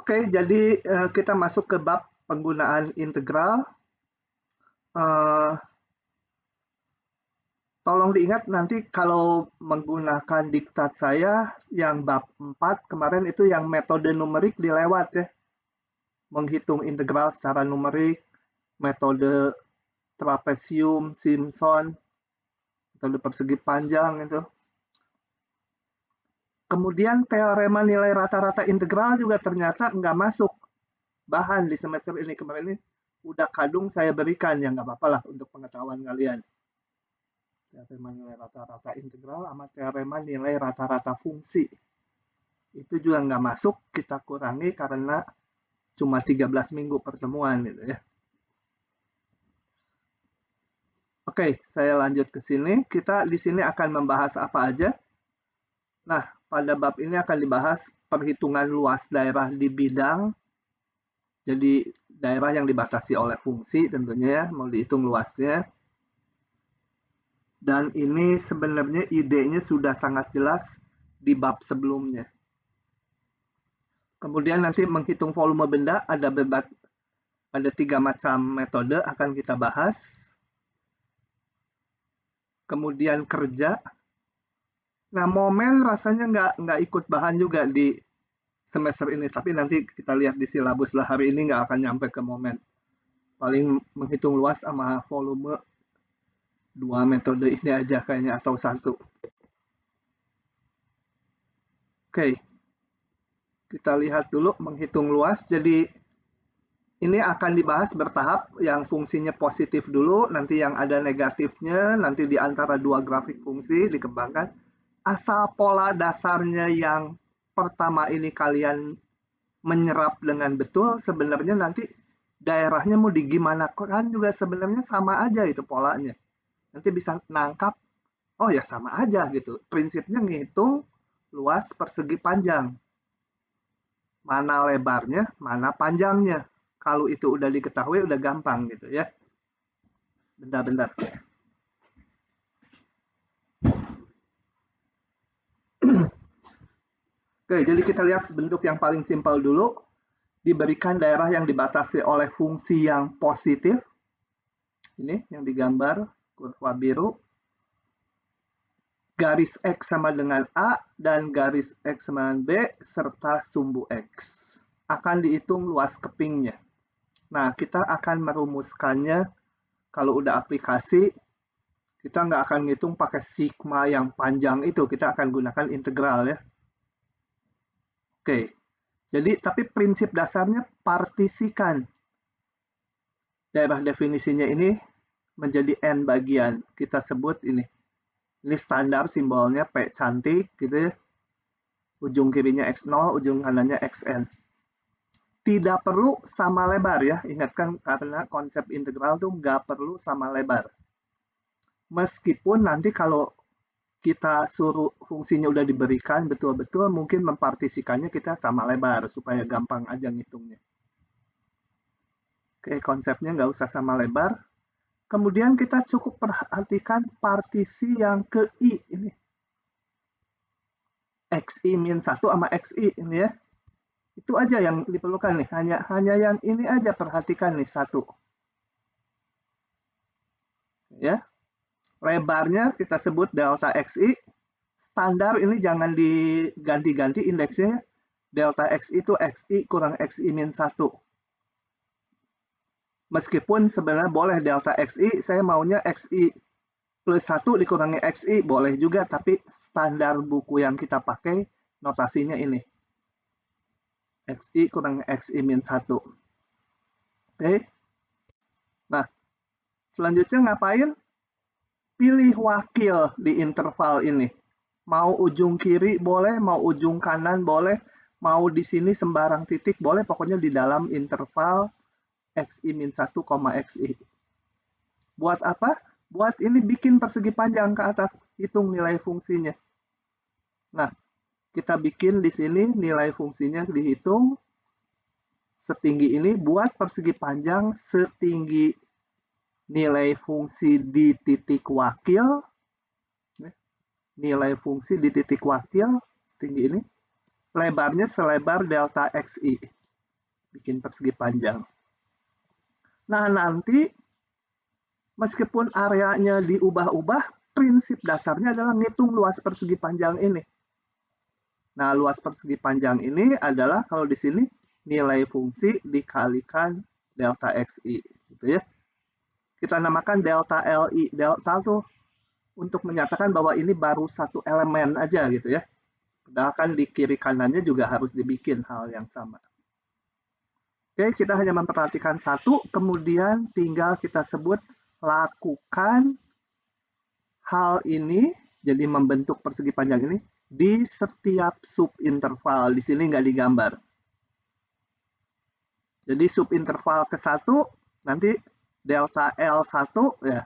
Oke, jadi kita masuk ke bab penggunaan integral. Tolong diingat nanti kalau menggunakan diktat saya yang bab 4 kemarin itu yang metode numerik dilewat ya. Menghitung integral secara numerik, metode trapesium, Simpson, metode persegi panjang itu. Kemudian teorema nilai rata-rata integral juga ternyata nggak masuk bahan di semester ini. Kemarin ini udah kadung saya berikan, ya nggak apa-apa lah untuk pengetahuan kalian. Teorema nilai rata-rata integral sama teorema nilai rata-rata fungsi. Itu juga nggak masuk, kita kurangi karena cuma 13 minggu pertemuan gitu ya. Oke, saya lanjut ke sini. Kita di sini akan membahas apa aja? Nah, pada bab ini akan dibahas perhitungan luas daerah di bidang. Jadi daerah yang dibatasi oleh fungsi tentunya mau dihitung luasnya. Dan ini sebenarnya idenya sudah sangat jelas di bab sebelumnya. Kemudian nanti menghitung volume benda ada 3 macam metode akan kita bahas. Kemudian kerja. Nah, momen rasanya nggak ikut bahan juga di semester ini, tapi nanti kita lihat di silabus lah, hari ini nggak akan nyampe ke momen. Paling menghitung luas sama volume 2 metode ini aja kayaknya, atau 1. Oke, kita lihat dulu menghitung luas. Jadi ini akan dibahas bertahap, yang fungsinya positif dulu, nanti yang ada negatifnya, nanti di antara 2 grafik fungsi dikembangkan. Asal pola dasarnya yang pertama ini kalian menyerap dengan betul, sebenarnya nanti daerahnya mau digimanakan juga sebenarnya sama aja itu polanya. Nanti bisa nangkap, oh ya sama aja gitu. Prinsipnya ngitung luas persegi panjang. Mana lebarnya, mana panjangnya. Kalau itu udah diketahui, udah gampang gitu ya. Bentar-bentar. Oke, jadi kita lihat bentuk yang paling simpel dulu. Diberikan daerah yang dibatasi oleh fungsi yang positif. Ini yang digambar, kurva biru. Garis X sama dengan A dan garis X sama dengan B serta sumbu X. Akan dihitung luas kepingnya. Nah, kita akan merumuskannya kalau udah aplikasi. Kita nggak akan ngitung pakai sigma yang panjang itu, kita akan gunakan integral ya. Oke, jadi tapi prinsip dasarnya partisikan. Daerah definisinya ini menjadi N bagian, kita sebut ini. Ini standar simbolnya P cantik gitu ya. Ujung kirinya X0, ujung kanannya XN. Tidak perlu sama lebar ya, ingatkan karena konsep integral tuh nggak perlu sama lebar. Meskipun nanti kalau kita suruh fungsinya udah diberikan betul-betul, mungkin mempartisikannya kita sama lebar supaya gampang aja ngitungnya. Oke, konsepnya nggak usah sama lebar. Kemudian kita cukup perhatikan partisi yang ke I ini. XI-1 sama XI ini ya. Itu aja yang diperlukan nih, hanya yang ini aja perhatikan nih, 1. Ya. Lebarnya kita sebut delta XI. Standar ini jangan diganti-ganti indeksnya. Delta XI itu XI kurang XI-1. Meskipun sebenarnya boleh delta XI, saya maunya XI plus 1 dikurangi XI, boleh juga, tapi standar buku yang kita pakai notasinya ini. XI kurang XI-1. Oke. Nah, selanjutnya ngapain? Pilih wakil di interval ini. Mau ujung kiri boleh, mau ujung kanan boleh, mau di sini sembarang titik boleh, pokoknya di dalam interval XI-1, XI. Buat apa? Buat ini bikin persegi panjang ke atas, hitung nilai fungsinya. Nah, kita bikin di sini nilai fungsinya dihitung setinggi ini, buat persegi panjang setinggi nilai fungsi di titik wakil. Nilai fungsi di titik wakil setinggi ini, lebarnya selebar delta XI. bikin persegi panjang. Nah, nanti meskipun areanya diubah-ubah, prinsip dasarnya adalah ngitung luas persegi panjang ini. Nah, luas persegi panjang ini adalah kalau di sini nilai fungsi dikalikan delta XI, gitu ya. Kita namakan delta LI. Delta tuh untuk menyatakan bahwa ini baru satu elemen aja gitu ya. Padahal kan di kiri kanannya juga harus dibikin hal yang sama. Oke, kita hanya memperhatikan satu, kemudian tinggal kita sebut lakukan hal ini, jadi membentuk persegi panjang ini, di setiap subinterval. Di sini nggak digambar. Jadi subinterval ke-1, nanti delta L1, ya,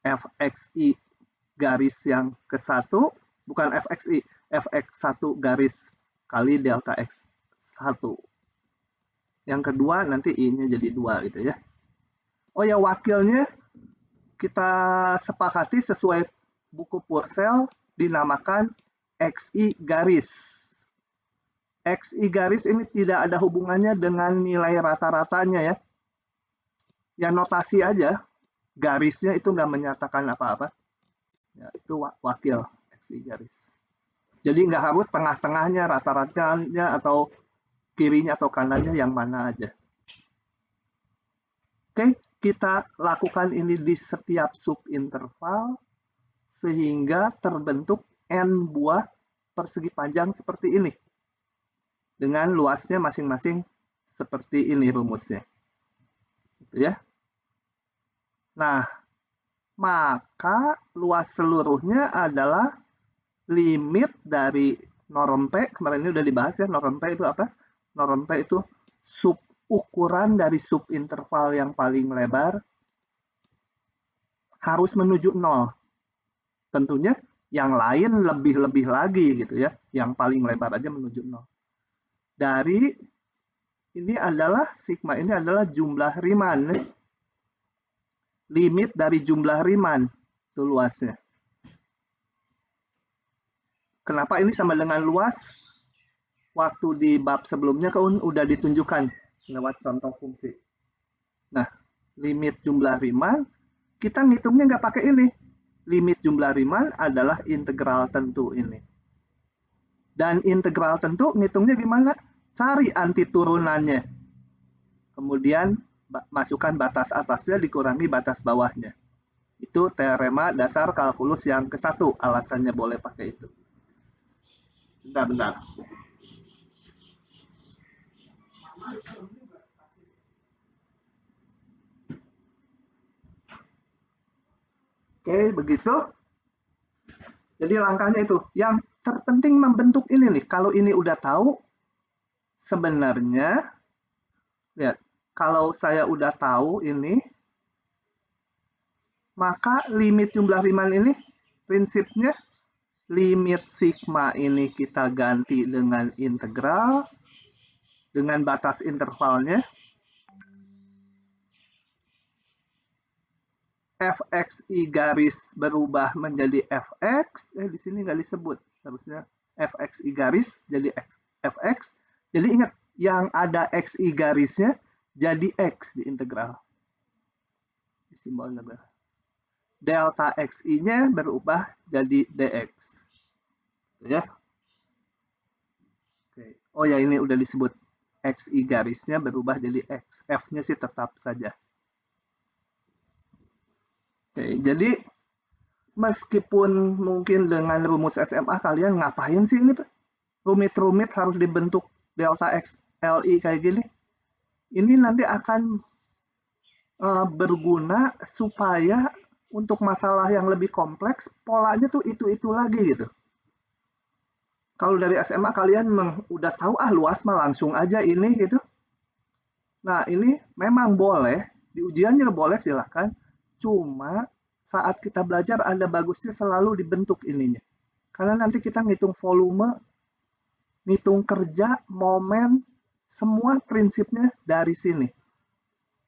fxi garis yang ke-1, bukan fxi, fx1 garis kali delta x1. Yang kedua nanti I-nya jadi 2 gitu ya. Oh ya, wakilnya kita sepakati sesuai buku Purcell dinamakan XI garis. XI garis ini tidak ada hubungannya dengan nilai rata-ratanya ya. Ya notasi aja, garisnya itu nggak menyatakan apa-apa. Ya, itu wakil XI garis. Jadi nggak harus tengah-tengahnya, rata-ratanya, atau kirinya atau kanannya yang mana aja. Oke, kita lakukan ini di setiap subinterval sehingga terbentuk N buah persegi panjang seperti ini. Dengan luasnya masing-masing seperti ini rumusnya. Gitu ya. Nah, maka luas seluruhnya adalah limit dari norm P. Kemarin ini udah dibahas ya, norm P itu apa? Norm P itu ukuran dari subinterval yang paling lebar harus menuju 0. Tentunya yang lain lebih-lebih lagi gitu ya. Yang paling lebar aja menuju 0. Dari ini adalah sigma ini adalah jumlah Riemann. Limit dari jumlah Riemann itu luasnya. Kenapa ini sama dengan luas? Waktu di bab sebelumnya kan udah ditunjukkan lewat contoh fungsi. Nah, limit jumlah Riemann, kita ngitungnya nggak pakai ini. Limit jumlah Riemann adalah integral tentu ini. Dan integral tentu ngitungnya gimana? Cari antiturunannya. Kemudian masukkan batas atasnya dikurangi batas bawahnya. Itu teorema dasar kalkulus yang ke-1. Alasannya boleh pakai itu. Bentar. Oke, begitu. Jadi langkahnya itu. Yang terpenting membentuk ini nih. Kalau ini udah tahu, sebenarnya, lihat, kalau saya udah tahu ini, maka limit jumlah Riemann ini, prinsipnya, limit sigma ini kita ganti dengan integral, dengan batas intervalnya, fxi garis berubah menjadi fx, di sini nggak disebut, harusnya fxi garis jadi fx. Jadi ingat, yang ada xi garisnya jadi x di integral. Di simbol negara. Delta xi-nya berubah jadi dx. Ya. Oke. Oh ya, ini udah disebut. Xi garisnya berubah jadi x. F-nya sih tetap saja. Oke, jadi meskipun mungkin dengan rumus SMA kalian ngapain sih ini, Pak? Rumit-rumit harus dibentuk delta x LI kayak gini. Ini nanti akan berguna supaya untuk masalah yang lebih kompleks, polanya tuh itu lagi gitu. Kalau dari SMA kalian udah tahu, luas mah langsung aja ini gitu. Nah, ini memang boleh, di ujiannya boleh silahkan. Cuma saat kita belajar ada bagusnya selalu dibentuk ininya. Karena nanti kita ngitung volume, ngitung kerja, momen, semua prinsipnya dari sini.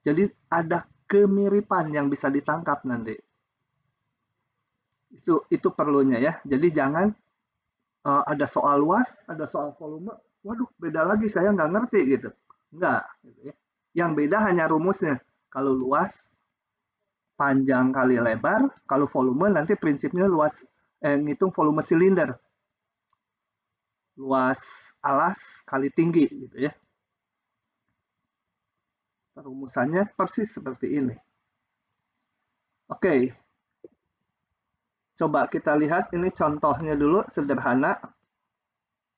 Jadi ada kemiripan yang bisa ditangkap nanti. Itu perlunya ya. Jadi jangan ada soal luas, ada soal volume, waduh beda lagi, saya nggak ngerti gitu. Enggak. Gitu ya. Yang beda hanya rumusnya. Kalau luas, panjang kali lebar, kalau volume nanti prinsipnya luas, ngitung volume silinder. Luas alas kali tinggi gitu ya. Rumusannya persis seperti ini. Oke. Coba kita lihat ini contohnya dulu sederhana.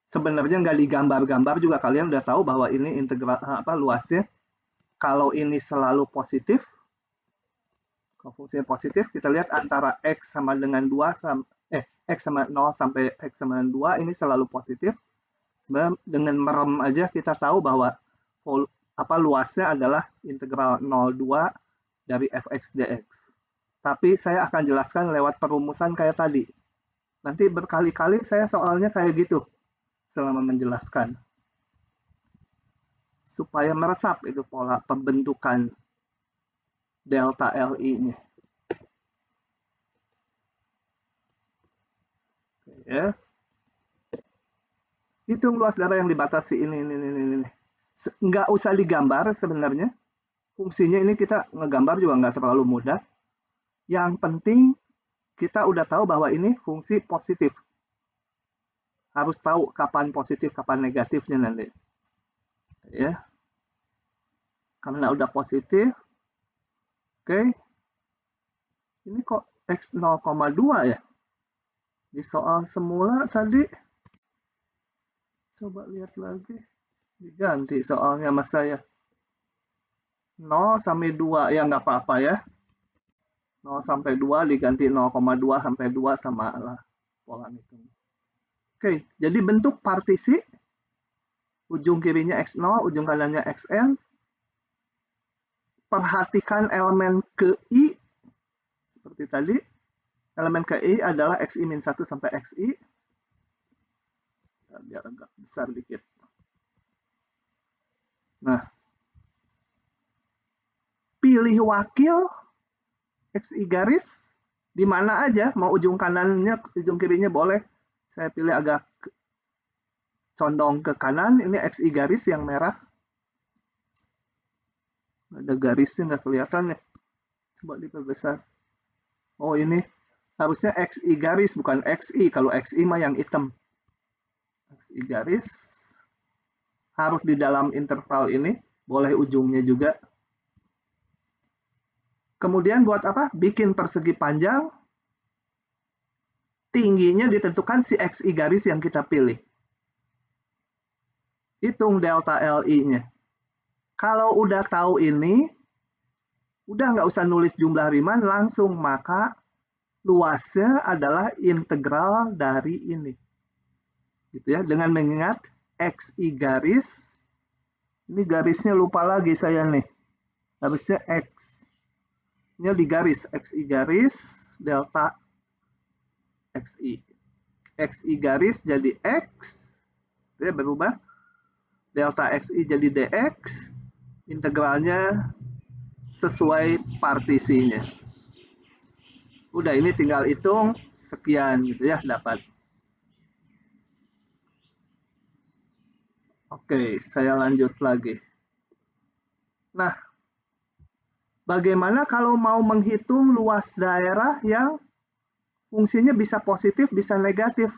Sebenarnya nggak digambar-gambar juga kalian udah tahu bahwa ini integral luasnya. Kalau ini selalu positif, kalau fungsinya positif, kita lihat antara x sama dengan 2 x sama 0 sampai x sama dengan 2 ini selalu positif. Sebenarnya dengan merem aja kita tahu bahwa luasnya adalah integral 0,2 dari fx dx. Tapi saya akan jelaskan lewat perumusan kayak tadi. Nanti berkali-kali saya soalnya kayak gitu selama menjelaskan. Supaya meresap itu pola pembentukan delta LI-nya. Ya. Hitung luas darah yang dibatasi ini. Nggak usah digambar sebenarnya. Fungsinya ini kita ngegambar juga nggak terlalu mudah. Yang penting kita udah tahu bahwa ini fungsi positif. Harus tahu kapan positif, kapan negatifnya nanti. Ya. Karena udah positif. Oke. Ini kok X 0,2 ya? Di soal semula tadi. Coba lihat lagi. Diganti soalnya sama saya. 0 sampai 2. Ya nggak apa-apa ya. 0 sampai 2 diganti 0,2 sampai 2 sama lah pola itu. Oke, jadi bentuk partisi ujung kirinya X0, ujung kanannya Xn. Perhatikan elemen KI seperti tadi. Elemen KI adalah XI-1 sampai XI. Biar agak besar dikit. Nah, pilih wakil XI garis di mana aja, mau ujung kanannya, ujung kirinya boleh. Saya pilih agak condong ke kanan, ini XI garis yang merah. Ada garisnya nggak kelihatan ya. Coba diperbesar. Oh ini harusnya XI garis bukan XI. Kalau XI mah yang hitam. XI garis harus di dalam interval ini. Boleh ujungnya juga. Kemudian buat apa? Bikin persegi panjang. Tingginya ditentukan si XI garis yang kita pilih. Hitung delta LI-nya. Kalau udah tahu ini, udah nggak usah nulis jumlah Riemann langsung, maka luasnya adalah integral dari ini. Gitu ya, dengan mengingat XI garis, ini garisnya lupa lagi saya nih. Harusnya X-nya digaris, XI garis delta XI. XI garis jadi X, ya berubah. Delta XI jadi DX, integralnya sesuai partisinya. Udah ini tinggal hitung sekian gitu ya dapat. Oke, saya lanjut lagi. Nah, bagaimana kalau mau menghitung luas daerah yang fungsinya bisa positif, bisa negatif?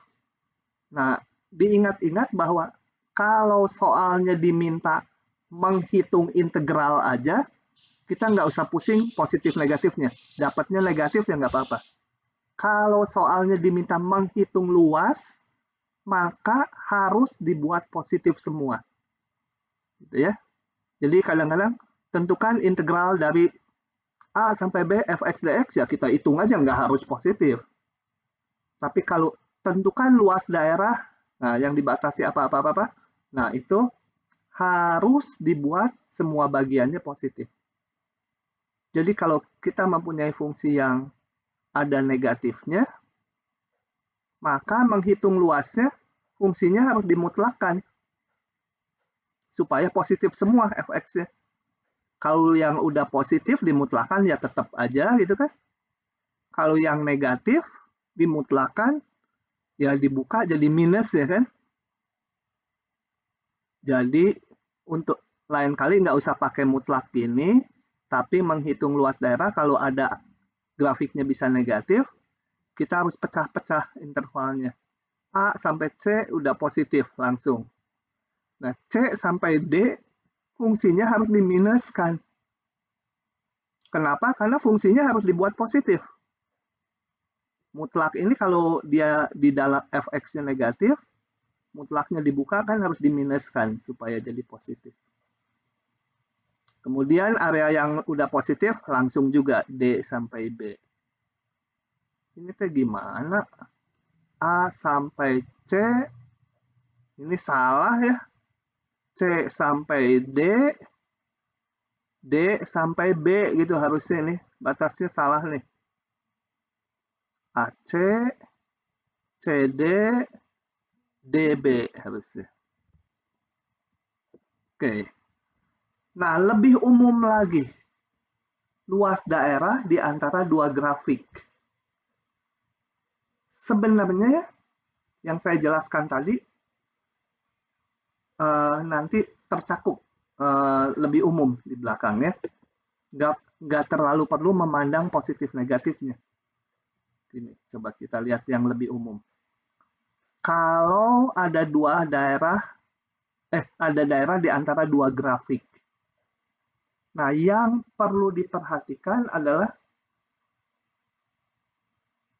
Nah, diingat-ingat bahwa kalau soalnya diminta menghitung integral aja, kita nggak usah pusing positif negatifnya. Dapatnya negatif ya nggak apa-apa. Kalau soalnya diminta menghitung luas, maka harus dibuat positif semua. Gitu ya. Jadi kadang-kadang tentukan integral dari A sampai B fx dx ya kita hitung aja nggak harus positif. Tapi kalau tentukan luas daerah, nah yang dibatasi apa-apa, nah itu harus dibuat semua bagiannya positif. Jadi kalau kita mempunyai fungsi yang ada negatifnya, maka menghitung luasnya fungsinya harus dimutlakkan supaya positif semua fx-nya. Kalau yang udah positif dimutlakkan ya tetap aja gitu kan. Kalau yang negatif dimutlakan ya dibuka jadi minus ya kan. Jadi untuk Lain kali nggak usah pakai mutlak gini, tapi menghitung luas daerah kalau ada grafiknya bisa negatif, kita harus pecah-pecah intervalnya. A sampai C udah positif langsung. Nah, C sampai D fungsinya harus diminuskan. Kenapa? Karena fungsinya harus dibuat positif. Mutlak ini kalau dia di dalam fx-nya negatif, mutlaknya dibuka kan harus diminuskan supaya jadi positif. Kemudian area yang udah positif langsung juga D sampai B. Ini teh gimana? A sampai C, ini salah ya. C sampai D, D sampai B gitu harusnya nih. Batasnya salah nih. AC, CD, DB harusnya. Oke. Nah, lebih umum lagi. Luas daerah di antara dua grafik. Sebenarnya yang saya jelaskan tadi nanti tercakup lebih umum di belakangnya. Nggak terlalu perlu memandang positif negatifnya. Ini coba kita lihat yang lebih umum. Kalau ada ada daerah di antara dua grafik. Nah, yang perlu diperhatikan adalah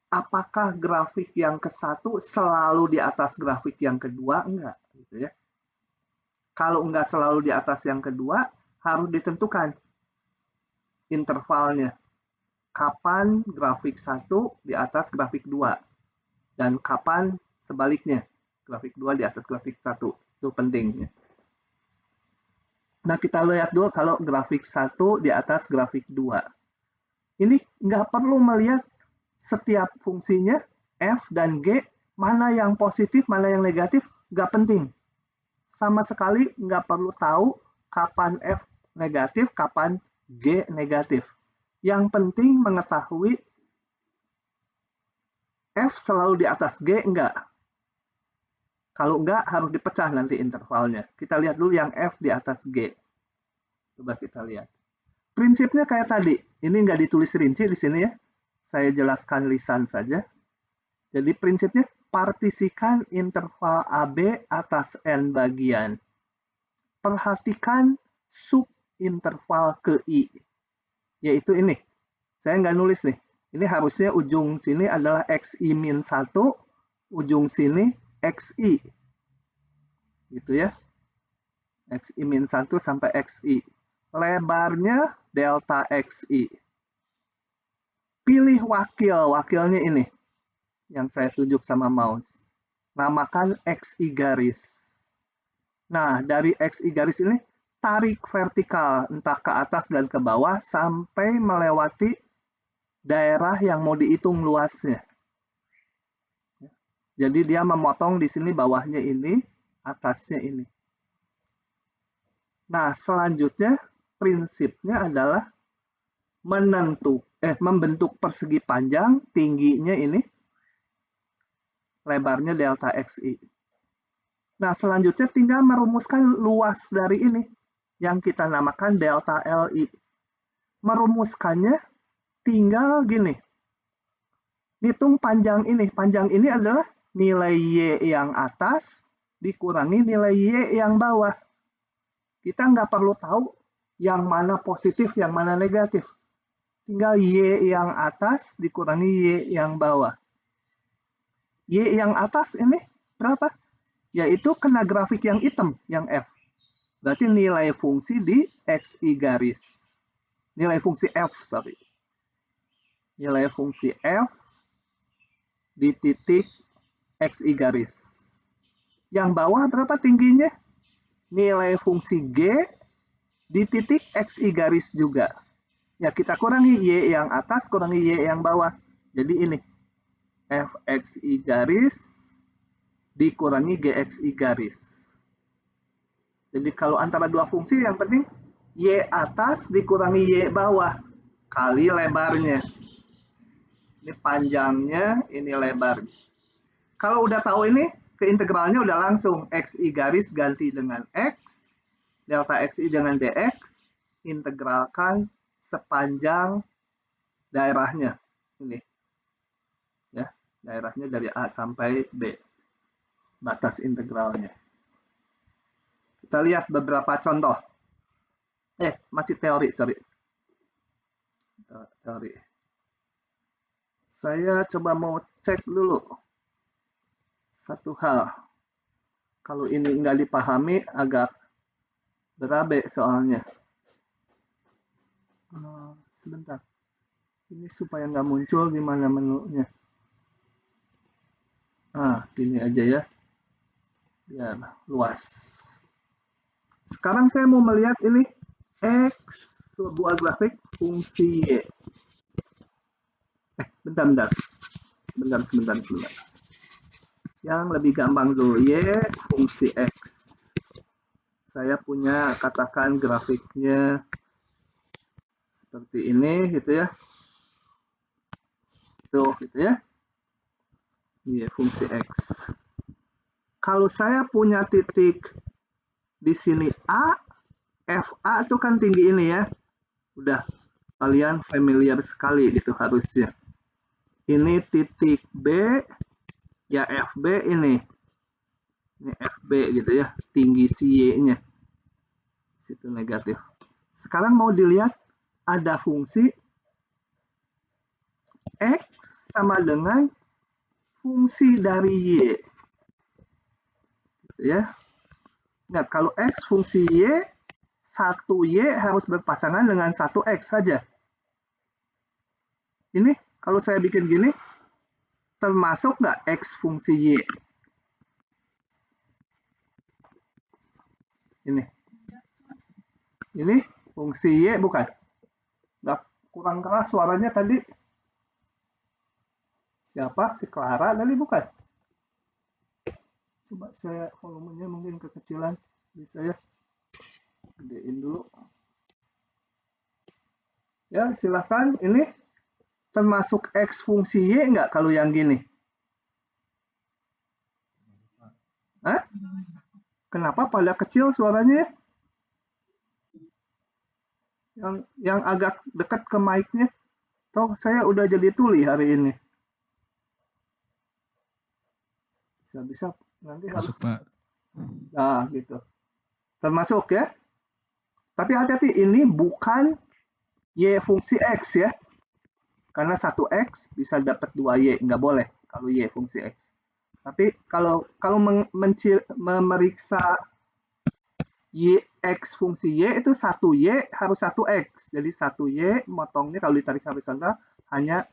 apakah grafik yang ke satu selalu di atas grafik yang kedua? Enggak, gitu ya. Kalau enggak selalu di atas yang kedua, harus ditentukan intervalnya. Kapan grafik 1 di atas grafik 2 dan kapan sebaliknya grafik 2 di atas grafik 1. Itu penting. Nah, kita lihat dulu kalau grafik 1 di atas grafik 2. Ini nggak perlu melihat setiap fungsinya f dan g, mana yang positif, mana yang negatif, nggak penting. Sama sekali nggak perlu tahu kapan f negatif, kapan g negatif. Yang penting mengetahui F selalu di atas G enggak. Kalau enggak harus dipecah nanti intervalnya. Kita lihat dulu yang F di atas G. Coba kita lihat. Prinsipnya kayak tadi. Ini enggak ditulis rinci di sini ya. Saya jelaskan lisan saja. Jadi prinsipnya partisikan interval AB atas N bagian. Perhatikan subinterval ke I. Yaitu ini. Saya nggak nulis nih. Ini harusnya ujung sini adalah XI min 1, ujung sini XI. Gitu ya. XI min 1 sampai XI. Lebarnya delta XI. Pilih wakil, wakilnya ini. Yang saya tunjuk sama mouse. Namakan XI garis. Nah, dari XI garis ini, tarik vertikal, entah ke atas dan ke bawah, sampai melewati daerah yang mau dihitung luasnya. Jadi dia memotong di sini bawahnya ini, atasnya ini. Nah, selanjutnya prinsipnya adalah membentuk persegi panjang, tingginya ini, lebarnya delta XI. Nah, selanjutnya tinggal merumuskan luas dari ini, yang kita namakan delta LI. Merumuskannya tinggal gini. Hitung panjang ini. Panjang ini adalah nilai Y yang atas dikurangi nilai Y yang bawah. Kita nggak perlu tahu yang mana positif, yang mana negatif. Tinggal Y yang atas dikurangi Y yang bawah. Y yang atas ini berapa? Yaitu kena grafik yang hitam, yang F. Berarti nilai fungsi di XI garis. Nilai fungsi F, sorry. Nilai fungsi F di titik XI garis. Yang bawah berapa tingginya? Nilai fungsi G di titik XI garis juga. Ya, kita kurangi Y yang atas, kurangi Y yang bawah. Jadi ini, FXI garis dikurangi GXI garis. Jadi kalau antara dua fungsi yang penting Y atas dikurangi Y bawah kali lebarnya. Ini panjangnya, ini lebarnya. Kalau udah tahu ini, ke integralnya udah langsung. XI garis ganti dengan X, delta xi dengan dx, integralkan sepanjang daerahnya. Ini ya, daerahnya dari A sampai B, batas integralnya. Kita lihat beberapa contoh. Masih teori, sorry. Teori. Saya coba mau cek dulu satu hal. Kalau ini nggak dipahami, agak berabe soalnya. Sebentar. Ini supaya nggak muncul gimana menunya. Gini aja ya. Biar luas. Sekarang saya mau melihat ini X, sebuah grafik fungsi Y. Bentar. Sebentar. Yang lebih gampang dulu, Y fungsi X. Saya punya, katakan grafiknya seperti ini, gitu ya. Tuh, gitu ya. Y fungsi X. Kalau saya punya titik di sini A, FA itu kan tinggi ini ya. Udah, kalian familiar sekali gitu harusnya. Ini titik B, ya FB ini. Ini FB gitu ya, tinggi si Y-nya. Situ negatif. Sekarang mau dilihat ada fungsi X sama dengan fungsi dari Y. Gitu ya. Nah, kalau X fungsi Y, 1Y harus berpasangan dengan 1X saja. Ini kalau saya bikin gini, termasuk nggak X fungsi Y? Ini fungsi Y bukan? Nggak, kurang keras suaranya tadi. Siapa? Si Clara tadi bukan? Coba saya volumenya mungkin kekecilan. Bisa ya? Gedein dulu. Ya, silahkan. Ini termasuk X fungsi Y nggak kalau yang gini? Hah? Kenapa pada kecil suaranya? Yang agak dekat ke mic-nya. Toh saya udah jadi tuli hari ini. Bisa nanti masuk Pak. Nah, gitu. Termasuk ya. Tapi hati-hati, ini bukan Y fungsi X ya. Karena 1X bisa dapat 2Y, nggak boleh kalau Y fungsi X. Tapi kalau memeriksa Y, X fungsi Y itu 1Y harus 1X. Jadi 1Y motongnya kalau ditarik horizontal hanya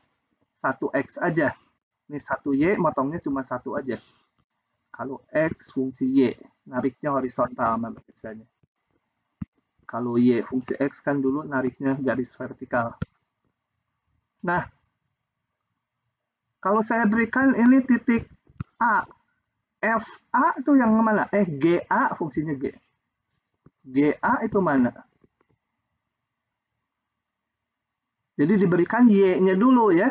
1X aja. Ini 1Y motongnya cuma 1 aja. Kalau X fungsi Y, nariknya horizontal biasanya. Kalau Y fungsi X kan dulu nariknya garis vertikal. Nah, kalau saya berikan ini titik A, FA itu yang mana? GA fungsinya G. GA itu mana? Jadi diberikan Y-nya dulu ya.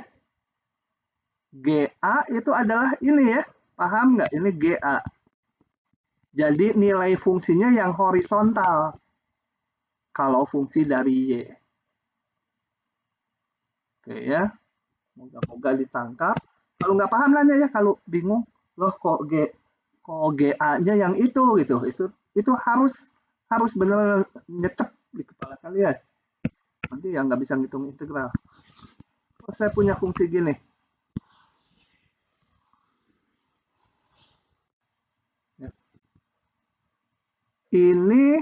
GA itu adalah ini ya. Paham nggak? Ini GA. Jadi nilai fungsinya yang horizontal. Kalau fungsi dari Y. Oke ya. Moga-moga ditangkap. Kalau nggak paham nanya ya. Kalau bingung, loh kok GA-nya yang itu gitu. Itu harus benar nyecep di kepala kalian. Nanti yang nggak bisa ngitung integral. Oh, saya punya fungsi gini. Ini,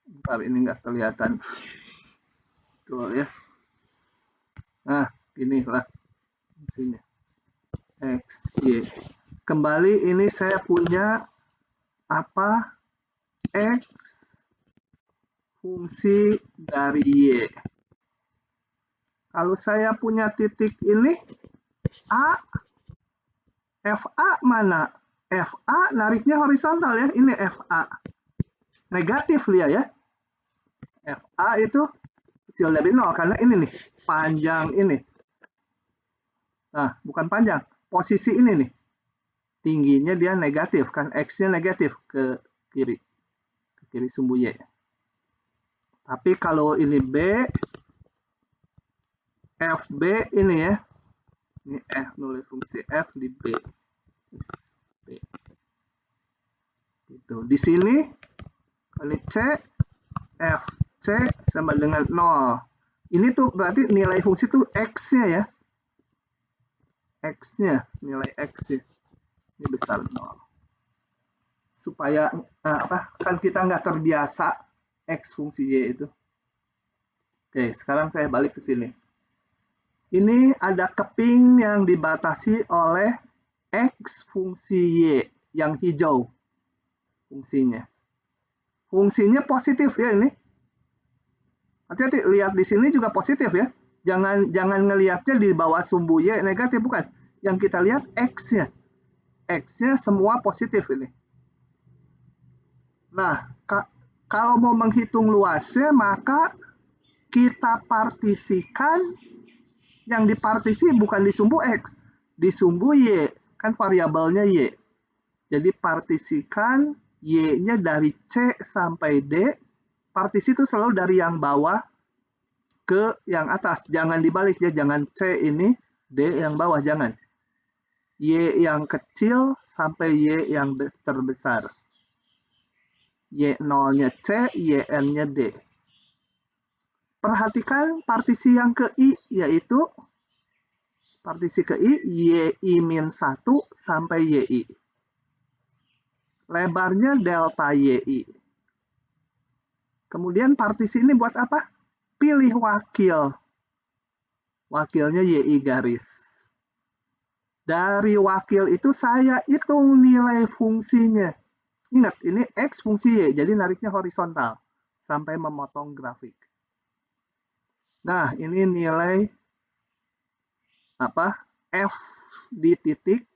bentar, ini nggak kelihatan. Tuh ya. Nah, inilah fungsinya. X, Y. Kembali ini saya punya apa? X fungsi dari Y. Kalau saya punya titik ini, A, FA mana? FA nariknya horizontal ya, ini FA. Negatif dia ya. FA itu kecil dari 0, karena ini nih, panjang ini. Nah, bukan panjang, posisi ini nih. Tingginya dia negatif, kan X-nya negatif ke kiri sumbu Y. Tapi kalau ini B, FB ini ya. Ini F, nilai fungsi F di B. B. Gitu. Di sini, ini C, F, C sama dengan 0. Ini tuh berarti nilai fungsi tuh X-nya ya. X-nya, nilai X-nya. Ini besar 0. Supaya kan kita nggak terbiasa X fungsi Y itu. Oke, sekarang saya balik ke sini. Ini ada keping yang dibatasi oleh X fungsi Y yang hijau fungsinya. Fungsinya positif ya ini. Hati-hati, lihat di sini juga positif ya. Jangan ngelihatnya di bawah sumbu Y negatif, bukan. Yang kita lihat X-nya. X-nya semua positif ini. Nah, kalau mau menghitung luasnya, maka kita partisikan yang dipartisi bukan di sumbu X, di sumbu Y, kan variabelnya Y. Jadi partisikan Y-nya dari C sampai D, partisi itu selalu dari yang bawah ke yang atas, jangan dibalik ya, jangan C ini, D yang bawah, jangan. Y yang kecil sampai Y yang terbesar. Y0-nya C, YN-nya D. Perhatikan partisi yang ke I, yaitu partisi ke I, YI-1 sampai YI. Lebarnya delta YI. Kemudian partisi ini buat apa? Pilih wakil. Wakilnya YI garis. Dari wakil itu saya hitung nilai fungsinya. Ingat, ini X fungsi Y, jadi nariknya horizontal sampai memotong grafik. Nah, ini nilai F di titik,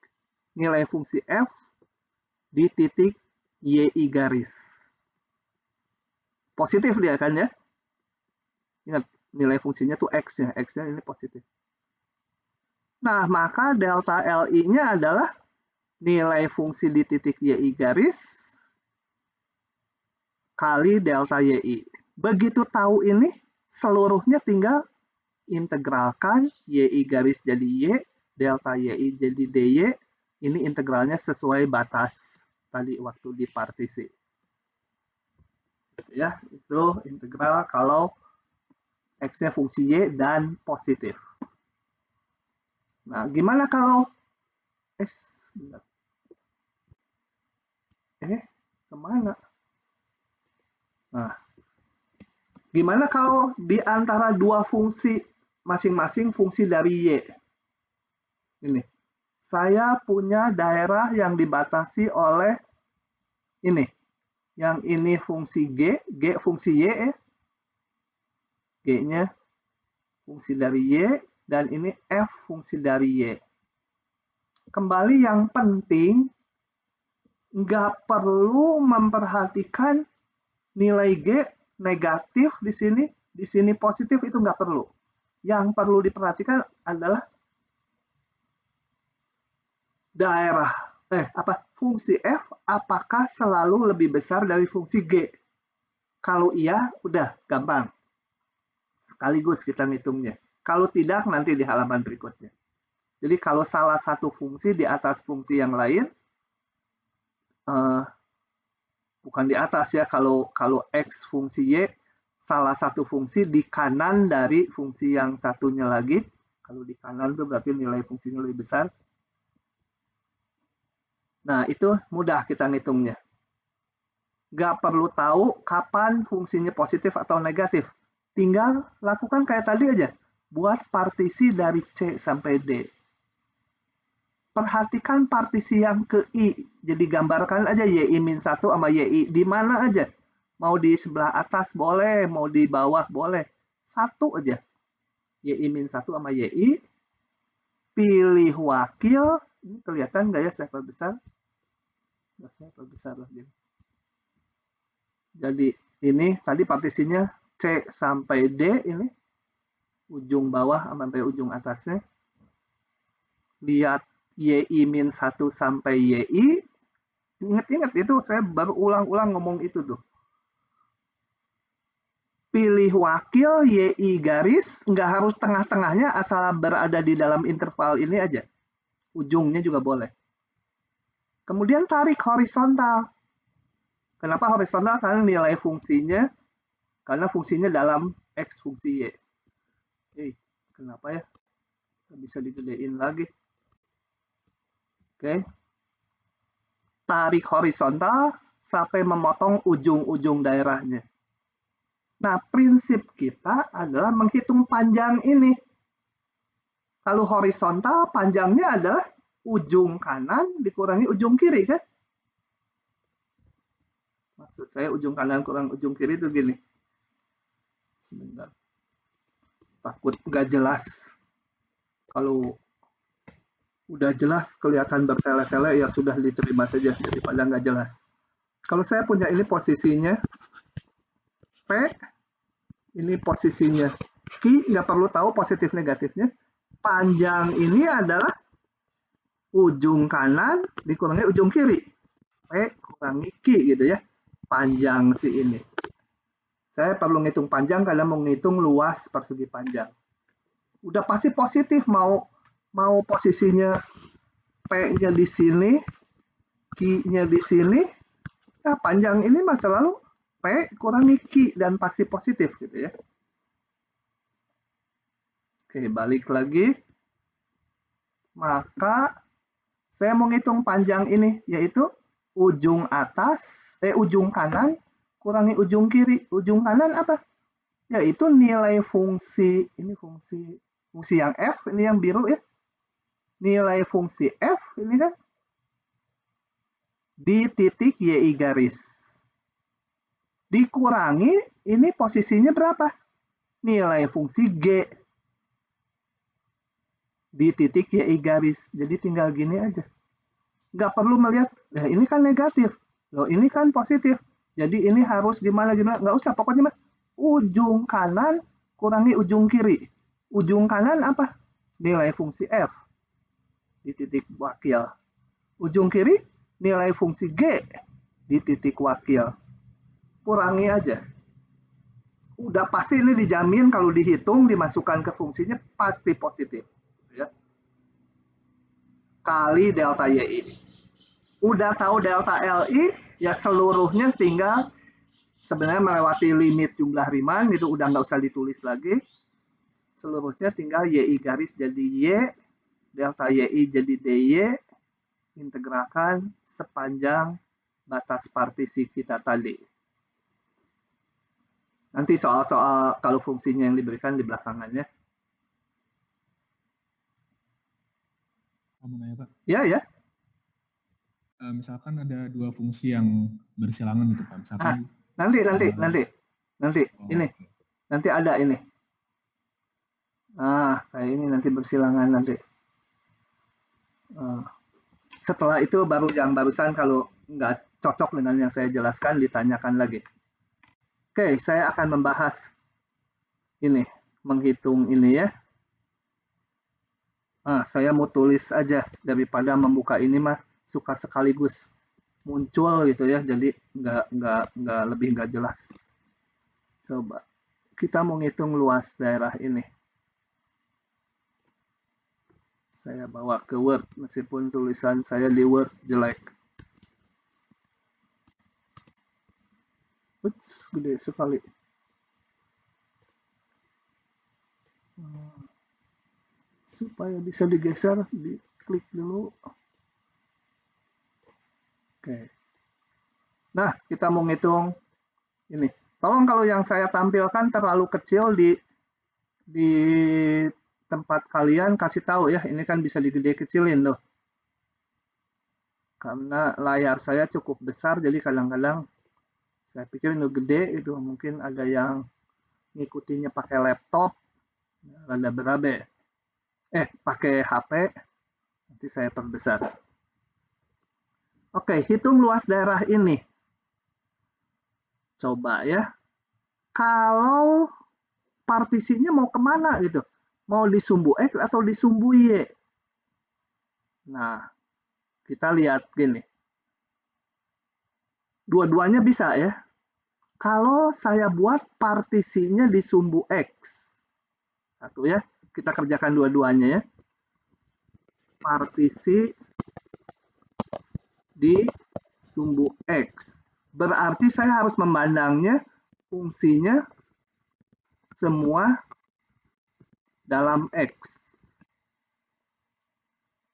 nilai fungsi F di titik YI garis. Positif dia kan ya. Ingat, nilai fungsinya tuh X-nya. X-nya ini positif. Nah, maka delta LI-nya adalah nilai fungsi di titik YI garis kali delta YI. Begitu tahu ini, seluruhnya tinggal integralkan YI garis jadi Y, delta YI jadi DY. Ini integralnya sesuai batas tadi waktu di partisi. Ya, itu integral kalau X-nya fungsi Y dan positif. Nah, gimana kalau kemana? Nah, gimana kalau di antara dua fungsi masing-masing fungsi dari Y? Ini, saya punya daerah yang dibatasi oleh ini. Yang ini fungsi G fungsi Y ya. G-nya fungsi dari Y, dan ini F fungsi dari Y. Kembali yang penting, nggak perlu memperhatikan nilai G negatif di sini positif, itu nggak perlu. Yang perlu diperhatikan adalah daerah fungsi F apakah selalu lebih besar dari fungsi G. Kalau iya, udah gampang. Sekaligus kita ngitungnya. Kalau tidak, nanti di halaman berikutnya. Jadi kalau salah satu fungsi di atas fungsi yang lain, bukan di atas ya, kalau X fungsi Y, salah satu fungsi di kanan dari fungsi yang satunya lagi. Kalau di kanan itu berarti nilai fungsinya lebih besar. Nah, itu mudah kita ngitungnya. Nggak perlu tahu kapan fungsinya positif atau negatif. Tinggal lakukan kayak tadi aja. Buat partisi dari C sampai D. Perhatikan partisi yang ke I. Jadi gambarkan aja YI-1 sama YI. Di mana aja. Mau di sebelah atas boleh, mau di bawah boleh. Satu aja. YI-1 sama YI. Pilih wakil. Ini kelihatan nggak ya saya perbesar? Nggak, saya perbesar lagi. Jadi ini tadi partisinya C sampai D ini. Ujung bawah sampai ujung atasnya. Lihat YI-1 sampai YI. Ingat-ingat itu, saya baru ulang-ulang ngomong itu tuh. pilih wakil YI garis, nggak harus tengah-tengahnya, asal berada di dalam interval ini aja. Ujungnya juga boleh. Kemudian tarik horizontal. Kenapa horizontal? Karena nilai fungsinya, karena fungsinya dalam X fungsi Y. Kenapa ya? Nggak bisa digedein lagi. Oke. Tarik horizontal sampai memotong ujung-ujung daerahnya. Nah, prinsip kita adalah menghitung panjang ini. Kalau horizontal, panjangnya adalah ujung kanan dikurangi ujung kiri, kan? Maksud saya ujung kanan kurang ujung kiri itu gini. Sebentar. Takut nggak jelas. Kalau udah jelas kelihatan bertele-tele, ya sudah diterima saja daripada nggak jelas. Kalau saya punya ini posisinya P, ini posisinya Q, nggak perlu tahu positif negatifnya. Panjang ini adalah ujung kanan dikurangi ujung kiri. P kurangi Q gitu ya. Panjang si ini. Saya perlu ngitung panjang karena mau ngitung luas persegi panjang. Udah pasti positif, mau posisinya P-nya di sini, Q-nya di sini. Nah, panjang ini mah selalu P kurangi Q dan pasti positif gitu ya. Oke, balik lagi. Maka saya mau ngitung panjang ini, yaitu ujung kanan kurangi ujung kiri. Ujung kanan apa? Yaitu nilai fungsi, ini fungsi yang F, ini yang biru ya. Nilai fungsi F ini kan di titik YI garis. Dikurangi, ini posisinya berapa? Nilai fungsi G di titik YI garis. Jadi tinggal gini aja. Nggak perlu melihat, ini kan negatif. Loh, ini kan positif. Jadi ini harus gimana. Nggak usah, pokoknya ujung kanan kurangi ujung kiri. Ujung kanan apa? Nilai fungsi F di titik wakil. Ujung kiri, nilai fungsi G di titik wakil. Kurangi aja. Udah pasti ini dijamin kalau dihitung, dimasukkan ke fungsinya, pasti positif. Ya. Kali delta YI. Udah tahu delta LI, ya seluruhnya tinggal sebenarnya melewati limit jumlah Riemann, gitu udah nggak usah ditulis lagi. Seluruhnya tinggal YI garis jadi Y, delta YI jadi DY, integralkan sepanjang batas partisi kita tadi. Nanti soal-soal kalau fungsinya yang diberikan di belakangannya. Kamu nanya, Pak? Ya. Misalkan ada dua fungsi yang bersilangan gitu, Pak. Misalkan nanti. Oh, Ini. Okay. Nanti ada ini. Kayak ini nanti bersilangan nanti. Setelah itu baru yang barusan kalau nggak cocok dengan yang saya jelaskan ditanyakan lagi. Oke, saya akan membahas ini, menghitung ini ya. Saya mau tulis aja daripada membuka ini mah suka sekaligus muncul gitu ya, jadi nggak jelas. Coba kita mau ngitung luas daerah ini. Saya bawa ke Word meskipun tulisan saya di Word jelek. Ups, gede sekali. Supaya bisa digeser, diklik dulu. Oke. Nah, kita mau ngitung ini. Tolong kalau yang saya tampilkan terlalu kecil di tempat kalian kasih tahu ya. Ini kan bisa digede-kecilin loh. Karena layar saya cukup besar, jadi kadang-kadang saya pikir ini gede itu. Mungkin ada yang ngikutinya pakai laptop, rada berabe. Pakai HP, nanti saya perbesar. Oke, hitung luas daerah ini. Coba ya. Kalau partisinya mau kemana gitu. Mau di sumbu X atau di sumbu Y. Nah, kita lihat gini. Dua-duanya bisa ya. Kalau saya buat partisinya di sumbu X. Satu ya, kita kerjakan dua-duanya ya. Partisi di sumbu X. Berarti saya harus memandangnya fungsinya semua dalam X.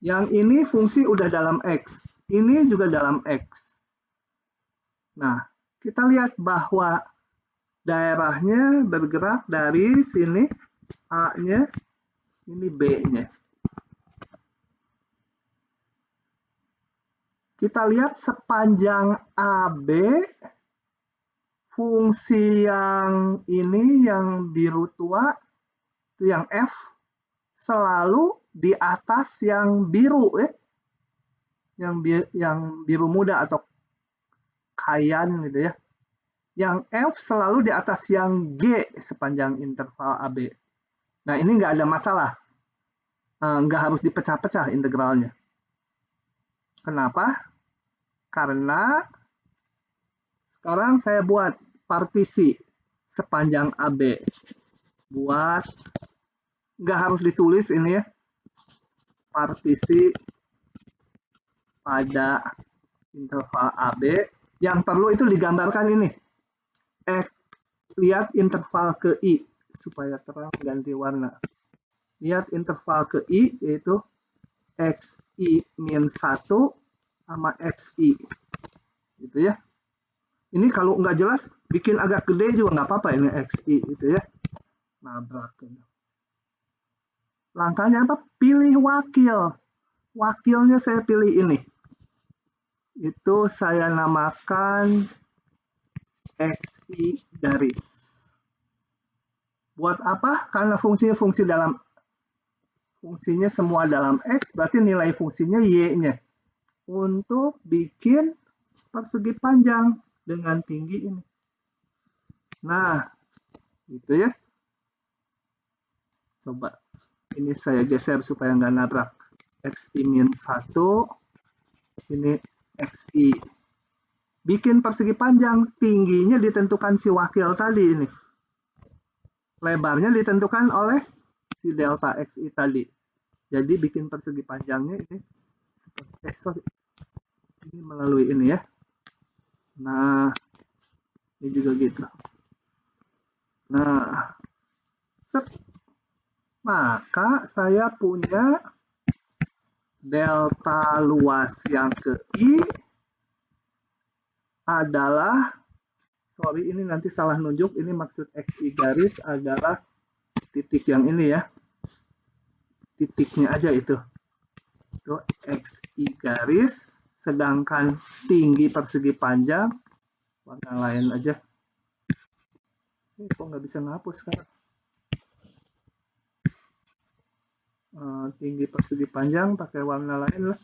Yang ini fungsi udah dalam X. Ini juga dalam X. Nah, kita lihat bahwa daerahnya bergerak dari sini A-nya, ini B-nya. Kita lihat sepanjang AB, fungsi yang ini yang biru tua, itu yang F, selalu di atas yang biru ya. Yang biru muda atau cayenne gitu ya. Yang F selalu di atas yang G sepanjang interval AB. Nah, ini nggak ada masalah. Nggak harus dipecah-pecah integralnya. Kenapa? Karena sekarang saya buat partisi sepanjang AB. Buat, nggak harus ditulis ini ya. Partisi pada interval AB. Yang perlu itu digambarkan ini. Lihat interval ke I supaya terang ganti warna. Lihat interval ke I yaitu XI min 1 sama XI. Gitu ya. Ini kalau nggak jelas bikin agak gede juga nggak apa-apa ini XI gitu ya. Nabrak. Langkahnya apa? Pilih wakil. Wakilnya saya pilih ini. Itu saya namakan XI garis. Buat apa? Karena fungsinya semua dalam X, berarti nilai fungsinya Y-nya. Untuk bikin persegi panjang dengan tinggi ini. Nah, gitu ya. Coba, ini saya geser supaya nggak nabrak. XI min 1, ini XI. Bikin persegi panjang, tingginya ditentukan si wakil tadi ini. Lebarnya ditentukan oleh si delta XI tadi. Jadi bikin persegi panjangnya ini ini melalui ini ya. Nah, ini juga gitu. Nah, set. Maka saya punya delta luas yang ke I adalah, sorry ini nanti salah nunjuk, ini maksud XI garis adalah titik yang ini ya. Titiknya aja itu. Itu XI garis, sedangkan tinggi persegi panjang, warna lain aja. Kok nggak bisa ngapus kan? Tinggi persegi panjang pakai warna lain lah.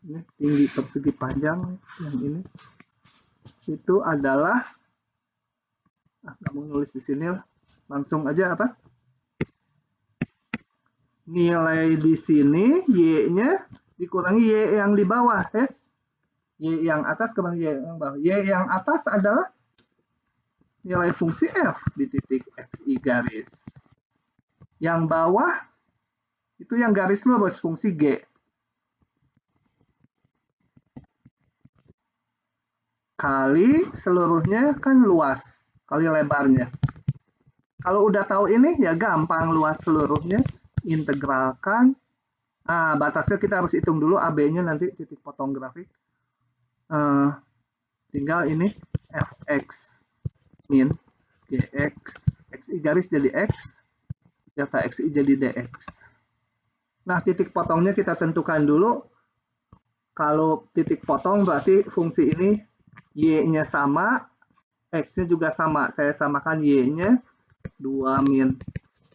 Ini tinggi persegi panjang yang ini. Itu adalah, nggak mau nulis di sini lah. Langsung aja apa? Nilai di sini Y-nya dikurangi Y yang di bawah ya. Y yang atas kembali Y yang bawah. Y yang atas adalah nilai fungsi F di titik XI garis. Yang bawah itu yang garis lurus fungsi G. Kali seluruhnya kan luas, kali lebarnya. Kalau udah tahu ini ya gampang, luas seluruhnya integralkan. Nah, batasnya kita harus hitung dulu AB-nya nanti titik potong grafik. Tinggal ini Fx min Gx, XI garis jadi X, delta XI jadi Dx. Nah, titik potongnya kita tentukan dulu. Kalau titik potong berarti fungsi ini Y-nya sama, X-nya juga sama. Saya samakan Y-nya 2 min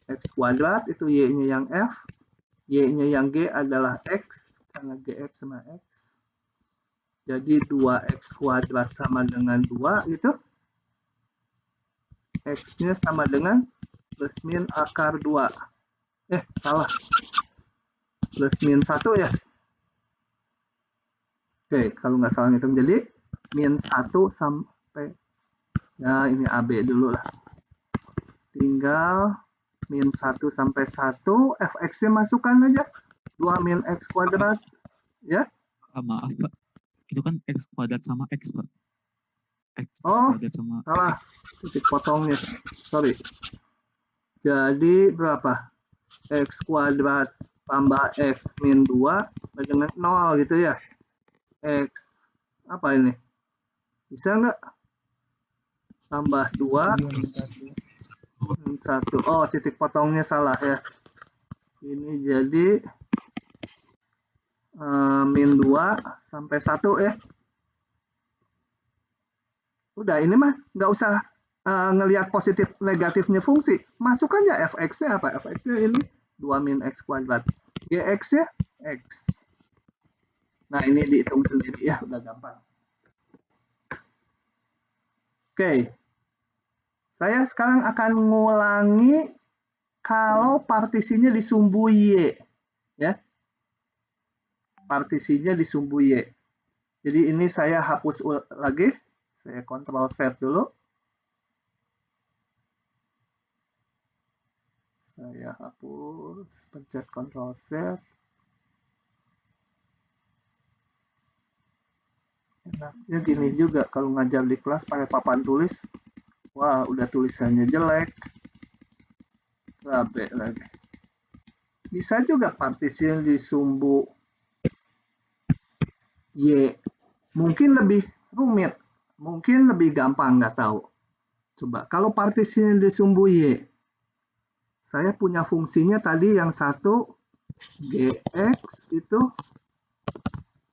X kuadrat, itu Y-nya yang F. Y-nya yang G adalah X, karena Gx sama X. Jadi 2X kuadrat sama dengan 2, itu. X-nya sama dengan plus min akar 2. Salah. Plus min 1 ya. Oke, kalau nggak salah ngitung. Jadi min 1 sampai Ya, ini AB dulu lah. Tinggal min 1 sampai 1, fx-nya masukkan aja. 2 min x kuadrat. Ya. Maaf, Pak. Itu kan x kuadrat sama x, Pak. X Oh, kuadrat sama salah. Titik potongnya. Sorry. Jadi berapa? X kuadrat tambah X min 2 dengan 0 gitu ya. X apa ini? Bisa nggak? Tambah 2 min 1. Oh, titik potongnya salah ya. Ini jadi min 2 sampai 1 ya. Udah, ini mah nggak usah ngelihat positif negatifnya fungsi. Masukkan aja fx-nya apa? Fx-nya ini 2 min x kuadrat. Gx-nya x. Nah, ini dihitung sendiri ya, udah gampang. Oke. Saya sekarang akan mengulangi kalau partisinya di sumbu Y. Ya. Partisinya di sumbu Y. Jadi ini saya hapus lagi. Saya Ctrl Z dulu. Saya hapus, pencet Ctrl Z. Enaknya gini juga kalau ngajar di kelas pakai papan tulis. Wah, udah tulisannya jelek. Rabe lagi. Bisa juga partisi di sumbu Y. Mungkin lebih rumit. Mungkin lebih gampang, nggak tahu. Coba, kalau partisinya di sumbu Y. Saya punya fungsinya tadi yang satu, Gx itu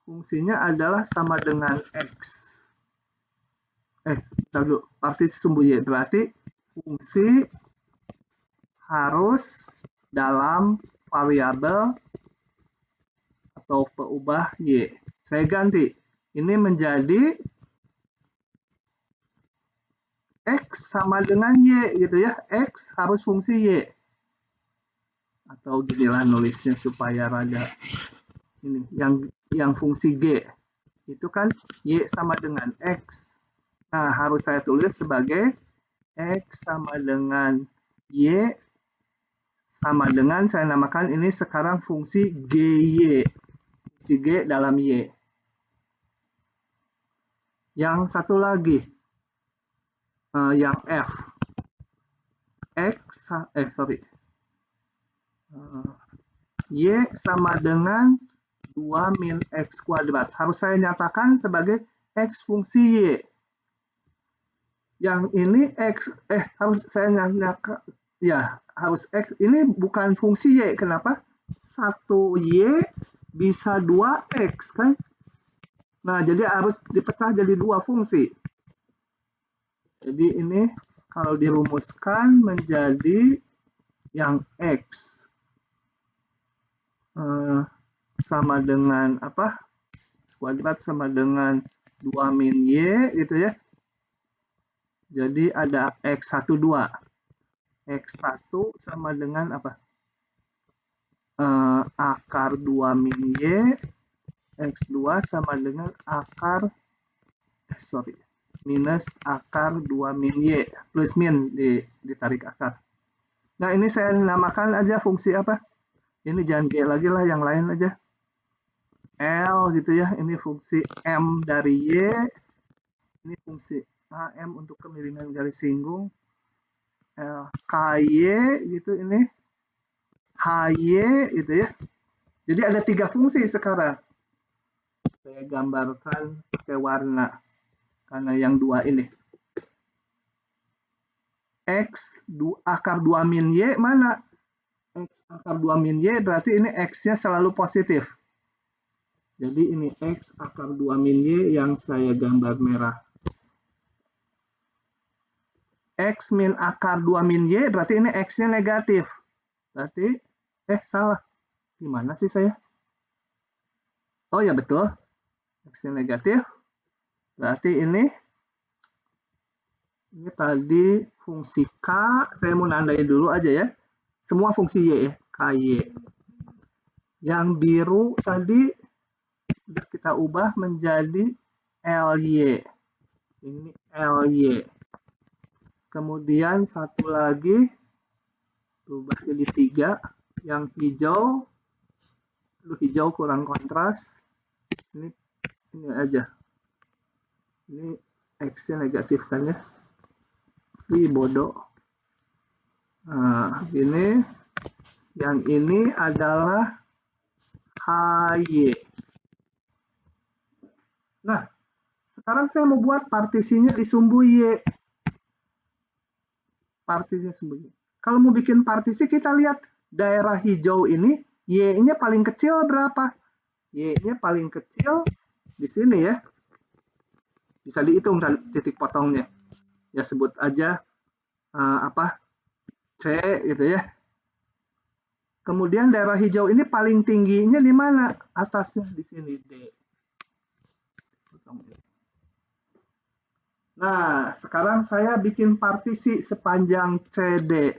fungsinya adalah sama dengan X. Dulu, partisi sumbu Y. Berarti fungsi harus dalam variabel atau peubah Y. Saya ganti. Ini menjadi X sama dengan Y gitu ya. X harus fungsi Y. Atau ginilah nulisnya supaya rada ini yang fungsi G. Itu kan Y sama dengan X. Nah, harus saya tulis sebagai X sama dengan Y sama dengan, saya namakan ini sekarang fungsi GY. Fungsi G dalam Y. Yang satu lagi, yang F. Y sama dengan 2 min X kuadrat. Harus saya nyatakan sebagai X fungsi Y. Yang ini X, harus saya nyatakan, ya harus X, ini bukan fungsi Y. Kenapa? 1Y bisa 2X kan? Nah, jadi harus dipecah jadi dua fungsi. Jadi ini kalau dirumuskan menjadi yang X sama dengan apa? Kuadrat sama dengan 2 min Y gitu ya. Jadi ada X12. X1 sama dengan apa? Akar 2 min Y. X2 sama dengan akar minus akar 2 min Y. Plus min ditarik akar. Nah, ini saya namakan aja fungsi apa? Ini jangan G lagi lah, yang lain aja. L gitu ya. Ini fungsi M dari Y. Ini fungsi AM untuk kemiringan garis singgung. KY gitu ini. HY gitu ya. Jadi ada 3 fungsi sekarang. Saya gambarkan pakai warna. Karena yang 2 ini. X akar 2 min Y mana? X akar 2 min Y berarti ini X-nya selalu positif. Jadi ini X akar 2 min Y yang saya gambar merah. X min akar 2 min Y berarti ini X-nya negatif. Berarti, salah. Gimana sih saya? Oh ya betul. X-nya negatif. Berarti ini tadi fungsi K. Saya mau nandain dulu aja ya. Semua fungsi Y ya. KY. Yang biru tadi kita ubah menjadi LY. Ini LY. Kemudian satu lagi berubah jadi 3. Yang hijau, hijau kurang kontras. Ini aja. Ini X-nya negatif kan ya. Bodoh. Nah, ini. Yang ini adalah HY. Nah, sekarang saya mau buat partisinya di sumbu Y. Partisinya sumbu Y. Kalau mau bikin partisi, kita lihat daerah hijau ini, Y-nya paling kecil berapa? Y-nya paling kecil di sini ya. Bisa dihitung titik potongnya. Ya sebut aja C gitu ya. Kemudian daerah hijau ini paling tingginya di mana? Atasnya di sini D. Nah, sekarang saya bikin partisi sepanjang CD.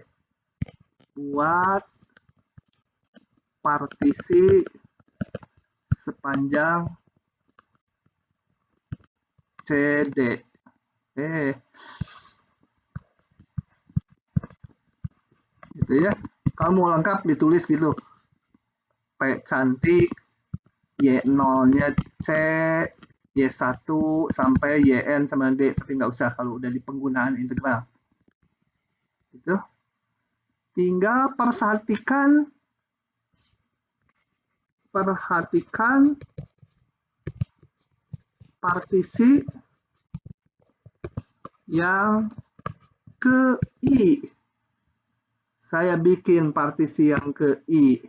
Buat partisi sepanjang CD. Gitu ya. Kalau mau lengkap ditulis gitu. P cantik, Y0-nya C, Y1 sampai YN sama D, tapi nggak usah kalau udah di penggunaan integral. Gitu. Tinggal perhatikan partisi yang ke I. Saya bikin partisi yang ke I.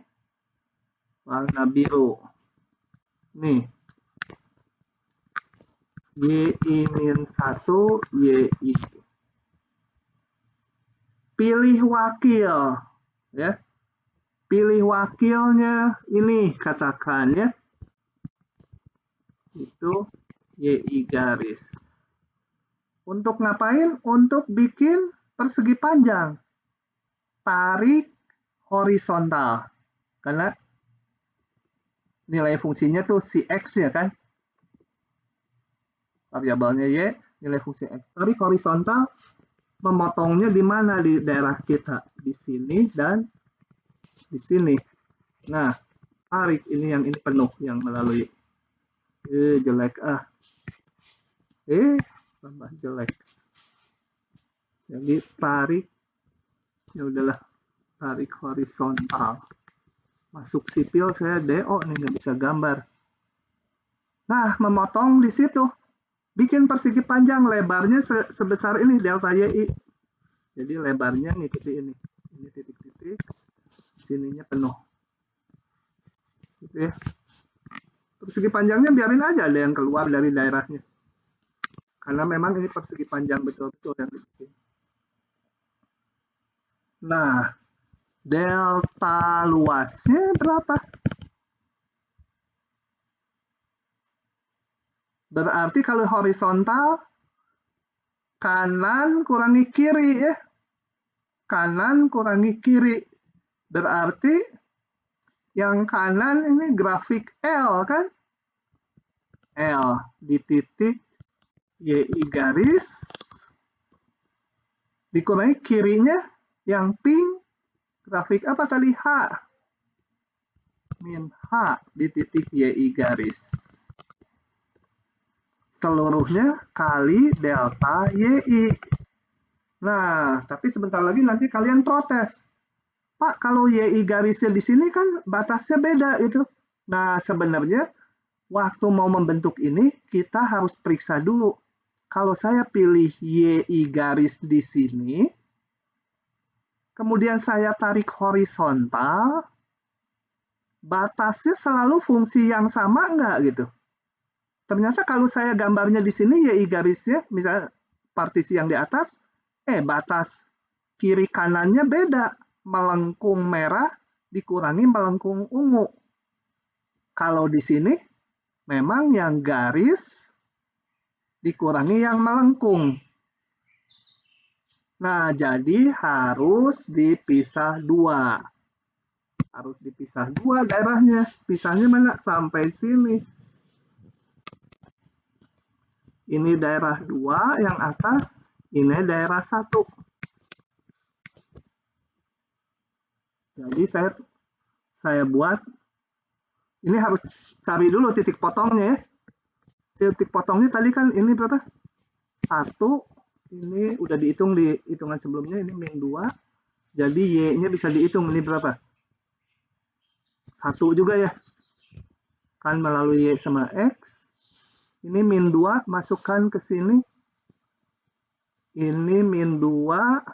Warna biru. Nih. YI-1, YI. Pilih wakil. Ya. Pilih wakilnya ini katakan ya. Itu YI garis. Untuk ngapain? Untuk bikin persegi panjang. Tarik horizontal. Karena nilai fungsinya tuh si X ya kan. Variabelnya Y, nilai fungsi X. Tarik horizontal, memotongnya di mana di daerah kita? Di sini dan di sini. Nah, tarik ini yang ini penuh yang melalui. Jelek tambah jelek. Jadi tarik, ya udahlah, tarik horizontal. Masuk sipil saya DO nih nggak bisa gambar. Nah, memotong di situ. Bikin persegi panjang, lebarnya sebesar ini delta YI. Jadi lebarnya ngikuti ini. Ini titik-titik, sininya penuh. Gitu ya. Persegi panjangnya biarin aja ada yang keluar dari daerahnya. Karena memang ini persegi panjang betul-betul yang dibikin. Nah, delta luasnya berapa? Berarti kalau horizontal, kanan kurangi kiri ya. Kanan kurangi kiri. Berarti yang kanan ini grafik L kan? L di titik YI garis. Dikurangi kirinya yang pink. Grafik apa tadi? H. Min H di titik YI garis. Seluruhnya kali delta YI. Nah, tapi sebentar lagi nanti kalian protes. Pak, kalau YI garisnya di sini kan batasnya beda itu. Nah, sebenarnya waktu mau membentuk ini kita harus periksa dulu. Kalau saya pilih YI garis di sini, kemudian saya tarik horizontal, batasnya selalu fungsi yang sama nggak gitu? Ternyata kalau saya gambarnya di sini YI garisnya, misalnya partisi yang di atas, batas kiri kanannya beda. Melengkung merah dikurangi melengkung ungu. Kalau di sini memang yang garis dikurangi yang melengkung. Nah, jadi harus dipisah dua. Harus dipisah dua daerahnya. Pisahnya mana? Sampai sini. Ini daerah 2 yang atas, ini daerah 1. Jadi saya buat, ini harus cari dulu titik potongnya ya. Titik potongnya tadi kan ini berapa? 1, ini udah dihitung di hitungan sebelumnya, ini min 2. Jadi Y-nya bisa dihitung, ini berapa? 1 juga ya. Kan melalui Y sama X. Ini min 2, masukkan ke sini. Ini min 2.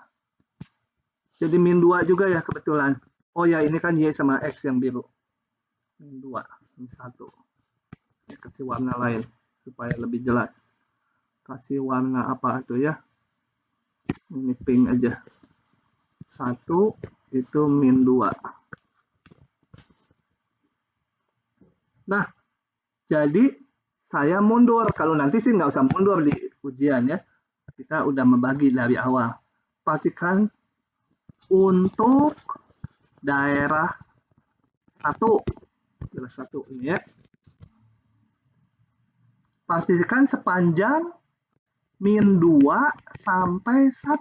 Jadi min 2 juga ya kebetulan. Oh ya, ini kan Y sama X yang biru. Min 2, min 1. Saya kasih warna lain supaya lebih jelas. Kasih warna apa itu ya? Ini pink aja. 1 itu min 2. Nah, jadi saya mundur. Kalau nanti sih nggak usah mundur di ujian ya. Kita udah membagi dari awal. Pastikan untuk daerah 1. Daerah 1 ini ya. Pastikan sepanjang min 2 sampai 1.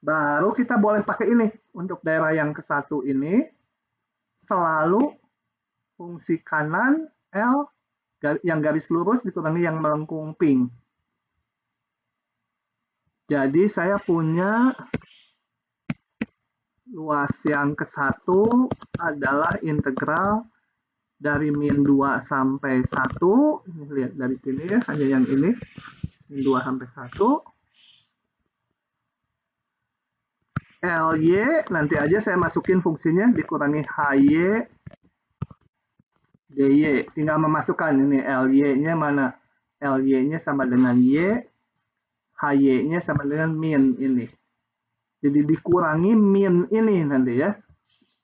Baru kita boleh pakai ini. Untuk daerah yang ke 1 ini, selalu fungsi kanan L yang garis lurus dikurangi yang melengkung pink. Jadi saya punya luas yang ke 1 adalah integral dari min 2 sampai 1. Ini lihat dari sini ya, hanya yang ini. Min 2 sampai 1. LY, nanti aja saya masukin fungsinya, dikurangi HY DY. Tinggal memasukkan ini LY-nya mana. LY-nya sama dengan Y, HY-nya sama dengan min ini. Jadi dikurangi min ini nanti ya.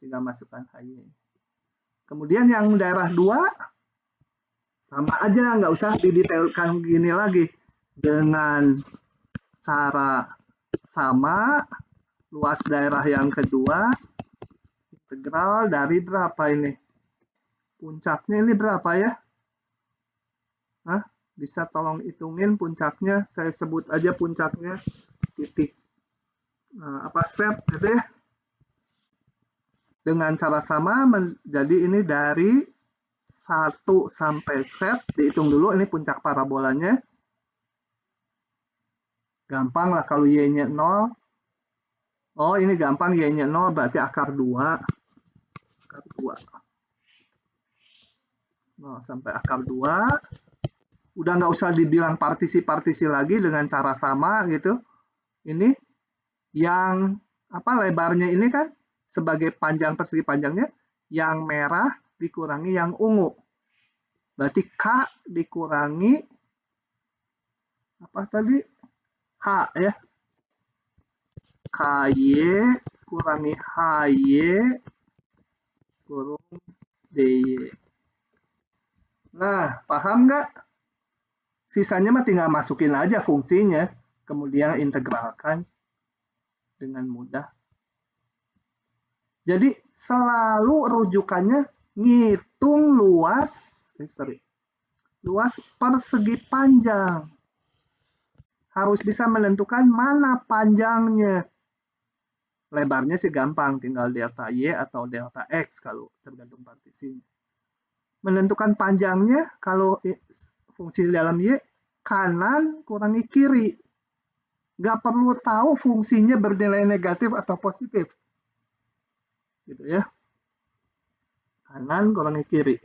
Tinggal masukkan HY. Kemudian yang daerah 2, sama aja, nggak usah didetailkan gini lagi. Dengan cara sama, luas daerah yang kedua, integral dari berapa ini? Puncaknya ini berapa ya? Hah? Bisa tolong hitungin puncaknya, saya sebut aja puncaknya titik set gitu ya. Dengan cara sama, jadi ini dari 1 sampai set, dihitung dulu ini puncak parabolanya. Gampang lah kalau Y-nya 0. Oh, ini gampang, Y-nya 0 berarti akar 2. Akar 2. 0 sampai akar 2. Udah nggak usah dibilang partisi-partisi lagi dengan cara sama gitu. Ini yang lebarnya ini kan sebagai panjang persegi panjangnya, yang merah dikurangi yang ungu. Berarti K dikurangi apa tadi? H ya. KY kurangi HY kurung DY. Nah, paham nggak? Sisanya mah tinggal masukin aja fungsinya, kemudian integralkan dengan mudah. Jadi selalu rujukannya ngitung luas persegi panjang. Harus bisa menentukan mana panjangnya. Lebarnya sih gampang, tinggal delta Y atau delta X kalau tergantung partisinya. Menentukan panjangnya kalau fungsi dalam Y, kanan kurangi kiri. Nggak perlu tahu fungsinya bernilai negatif atau positif. Gitu ya. Kanan kurangi kiri.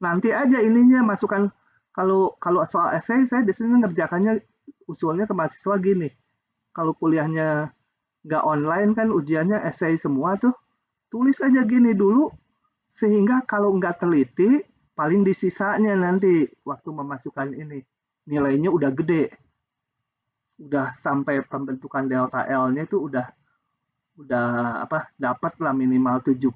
Nanti aja ininya masukkan, kalau soal esai saya biasanya ngerjakannya usulnya ke mahasiswa gini. Kalau kuliahnya nggak online kan ujiannya esai semua tuh. Tulis aja gini dulu, sehingga kalau nggak teliti, paling di sisanya nanti waktu memasukkan ini. Nilainya udah gede. Udah sampai pembentukan delta L-nya itu udah dapat lah minimal 70.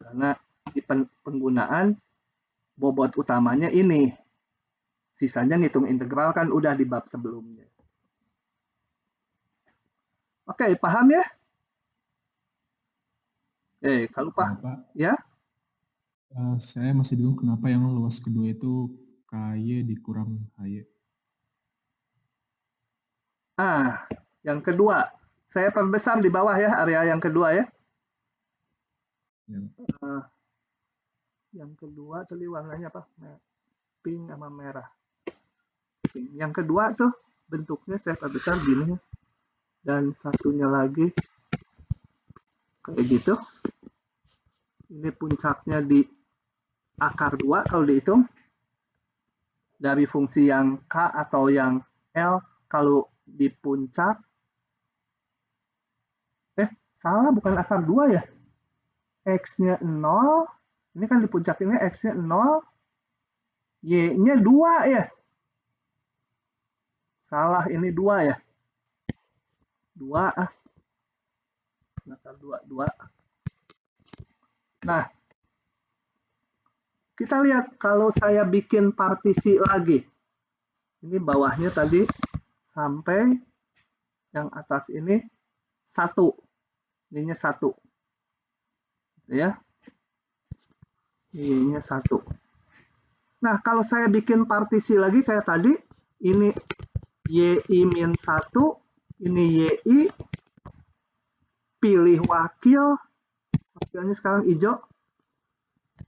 Karena di penggunaan bobot utamanya ini. Sisanya ngitung integral kan udah di bab sebelumnya. Oke, paham ya? Kalau Pak, ya? Saya masih bingung kenapa yang luas kedua itu KY dikurang HY. Nah, yang kedua. Saya perbesar di bawah ya, area yang kedua ya. Ya. Yang kedua tadi warnanya apa? Pink sama merah. Pink. Yang kedua tuh bentuknya saya perbesar gini. Dan satunya lagi kayak gitu. Ini puncaknya di akar 2 kalau dihitung. Dari fungsi yang K atau yang L kalau di puncak. Salah, bukan akar 2 ya. X-nya 0. Ini kan di puncak ini X-nya 0. Y-nya 2 ya. Salah, ini 2 ya. 2 akar 2. Nah, kita lihat kalau saya bikin partisi lagi. Ini bawahnya tadi sampai yang atas ini 1. Ininya 1. Ya. Ininya 1. Nah, kalau saya bikin partisi lagi kayak tadi, ini YI-1, ini YI, pilih wakil, wakilnya sekarang hijau,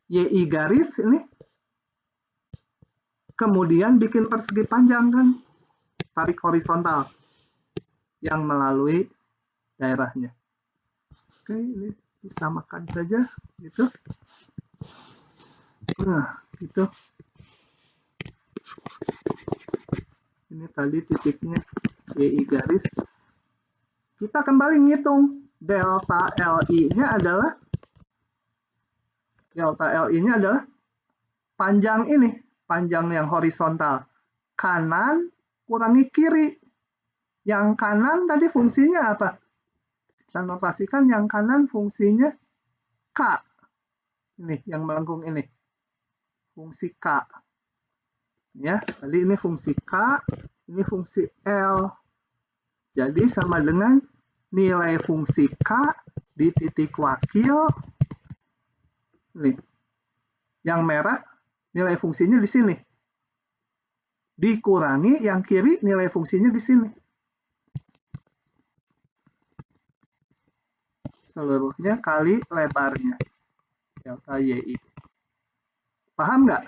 YI garis ini, kemudian bikin persegi panjang kan, tarik horizontal yang melalui daerahnya. Oke, ini disamakan saja gitu. Nah, gitu. Ini tadi titiknya YI garis. Kita kembali ngitung delta LI-nya adalah panjang ini, panjang yang horizontal. Kanan kurangi kiri. Yang kanan tadi fungsinya apa? Saya notasikan yang kanan fungsinya K. Ini yang melengkung ini. Fungsi K. Ya, tadi ini fungsi K, ini fungsi L. Jadi sama dengan nilai fungsi K di titik wakil. Nih. Yang merah nilai fungsinya di sini. Dikurangi yang kiri nilai fungsinya di sini. Seluruhnya kali lebarnya. Delta YI. Paham nggak?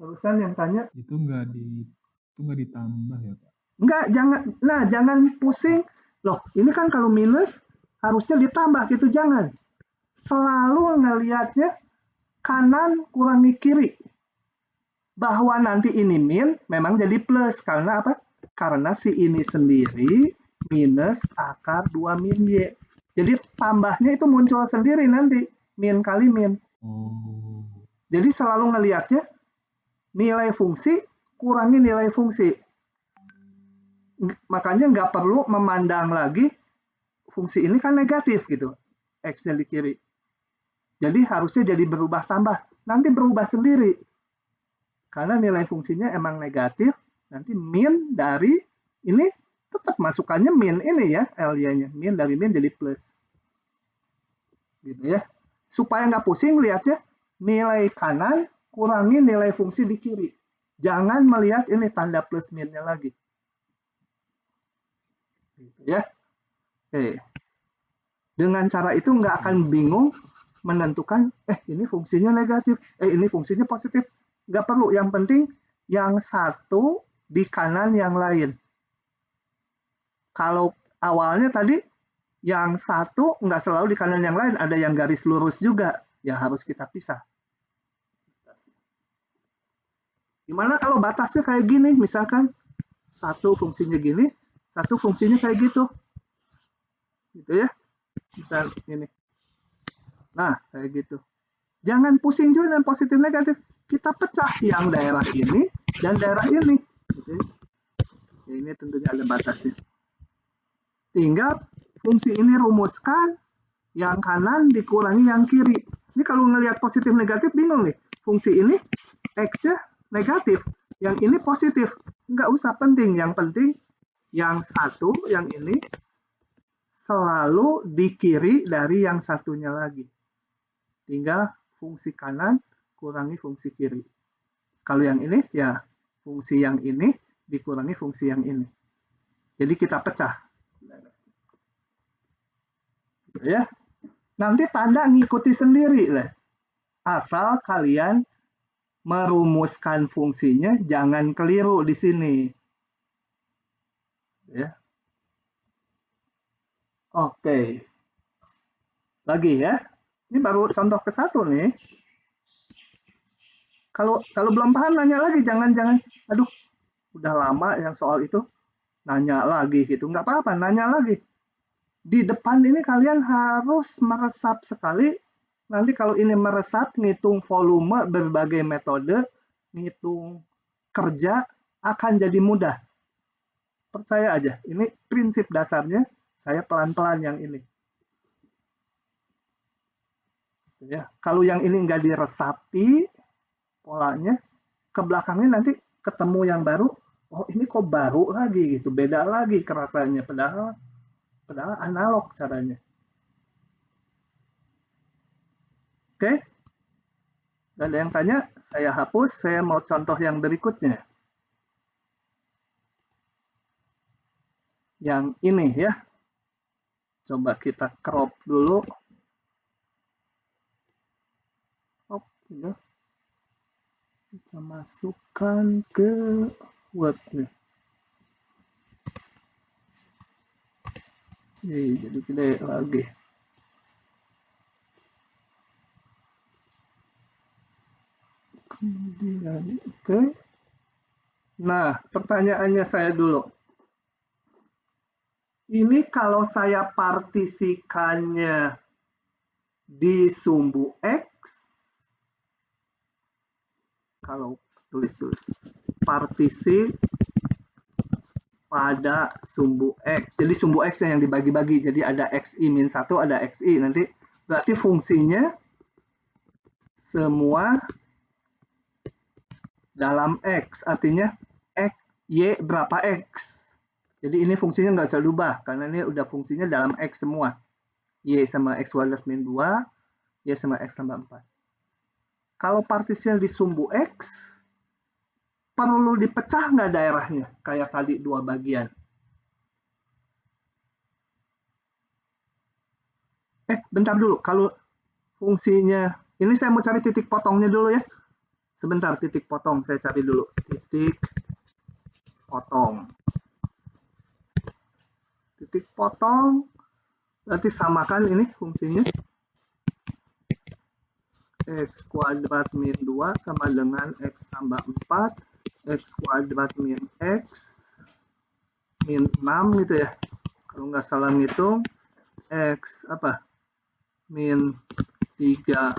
Barusan yang tanya. Itu nggak ditambah ya, Pak? Enggak, jangan pusing. Loh, ini kan kalau minus harusnya ditambah gitu, jangan. Selalu ngelihatnya kanan kurangi kiri. Bahwa nanti ini min memang jadi plus. Karena apa? Karena si ini sendiri minus akar 2 min Y. Jadi tambahnya itu muncul sendiri nanti. Min kali min. Oh. Jadi selalu ngelihatnya nilai fungsi kurangi nilai fungsi. Makanya nggak perlu memandang lagi fungsi ini kan negatif gitu. X-nya di kiri. Jadi harusnya jadi berubah tambah. Nanti berubah sendiri. Karena nilai fungsinya emang negatif. Nanti min dari ini tetap masukannya min ini ya. L-nya. Min dari min jadi plus. Gitu ya. Supaya nggak pusing lihatnya. Nilai kanan kurangi nilai fungsi di kiri. Jangan melihat ini tanda plus minnya lagi. Gitu ya. Oke. Dengan cara itu nggak akan bingung menentukan, ini fungsinya negatif, ini fungsinya positif. Nggak perlu, yang penting yang satu di kanan yang lain. Kalau awalnya tadi, yang satu nggak selalu di kanan yang lain, ada yang garis lurus juga, ya harus kita pisah. Gimana kalau batasnya kayak gini, misalkan satu fungsinya gini, satu fungsinya kayak gitu. Gitu ya. Misal ini. Nah, kayak gitu. Jangan pusing juga dengan positif negatif. Kita pecah yang daerah ini dan daerah ini. Gitu. Ini tentunya ada batasnya. Tinggal fungsi ini rumuskan, yang kanan dikurangi yang kiri. Ini kalau ngelihat positif negatif bingung nih. Fungsi ini X-nya negatif, yang ini positif. Nggak usah penting. Yang penting yang satu, yang ini selalu di kiri dari yang satunya lagi. Tinggal fungsi kanan kurangi fungsi kiri. Kalau yang ini ya fungsi yang ini dikurangi fungsi yang ini. Jadi kita pecah. Ya. Nanti tanda ngikuti sendiri lah. Asal kalian merumuskan fungsinya jangan keliru di sini. Ya. Oke. Lagi ya. Ini baru contoh ke satu nih. Kalau belum paham nanya lagi, jangan aduh udah lama yang soal itu nanya lagi gitu, nggak apa-apa, nanya lagi. Di depan ini kalian harus meresap sekali. Nanti kalau ini meresap, ngitung volume berbagai metode, ngitung kerja akan jadi mudah. Percaya aja, ini prinsip dasarnya. Saya pelan-pelan yang ini. Ya, kalau yang ini nggak diresapi polanya, ke belakangnya nanti ketemu yang baru, oh ini kok baru lagi gitu, beda lagi kerasanya, padahal analog caranya. Oke? Ada yang tanya, saya hapus, saya mau contoh yang berikutnya. Yang ini ya. Coba kita crop dulu. Ya. Kita masukkan ke Word-nya. Jadi gede lagi. Kemudian, oke. Nah, pertanyaannya saya dulu. Ini kalau saya partisikannya di sumbu X, kalau tulis partisi pada sumbu X. Jadi sumbu X yang dibagi-bagi. Jadi ada XI-1, ada XI. Nanti berarti fungsinya semua dalam X. Artinya X, Y berapa X. Jadi ini fungsinya nggak usah diubah. Karena ini udah fungsinya dalam X semua. Y sama X kuadrat min 2, Y sama X tambah 4. Kalau partisinya di sumbu X, perlu dipecah nggak daerahnya? Kayak tadi 2 bagian. Bentar dulu. Kalau fungsinya, ini saya mau cari titik potongnya dulu ya. Sebentar, titik potong. Saya cari dulu. Titik potong. Titik potong. Berarti samakan ini fungsinya. X kuadrat min 2 sama dengan X tambah 4. X kuadrat min X min 6 gitu ya. Kalau nggak salah ngitung. X apa? Min 3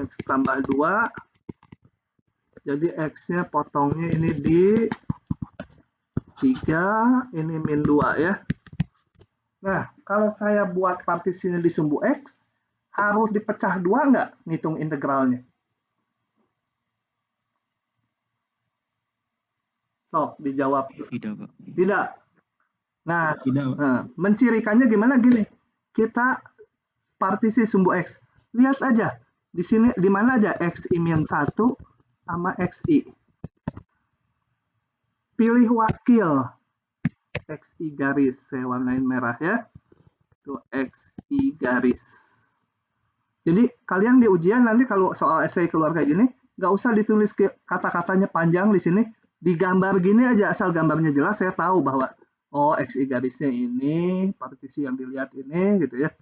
X tambah 2. Jadi X-nya potongnya ini di 3, ini min 2 ya. Nah, kalau saya buat partisinya di sumbu X, harus dipecah 2 nggak ngitung integralnya? So, dijawab. Tidak, Pak. Tidak. Nah, Tidak, Pak. mencirikannya gimana gini? Kita partisi sumbu X. Lihat aja. Di sini di mana aja XI-1 sama XI. Pilih wakil. XI garis. Saya warnain merah ya. Itu XI garis. Jadi kalian di ujian nanti kalau soal esai keluar kayak gini, nggak usah ditulis kata-katanya panjang di sini. Digambar gini aja, asal gambarnya jelas, saya tahu bahwa oh XI garisnya ini, partisi yang dilihat ini gitu ya.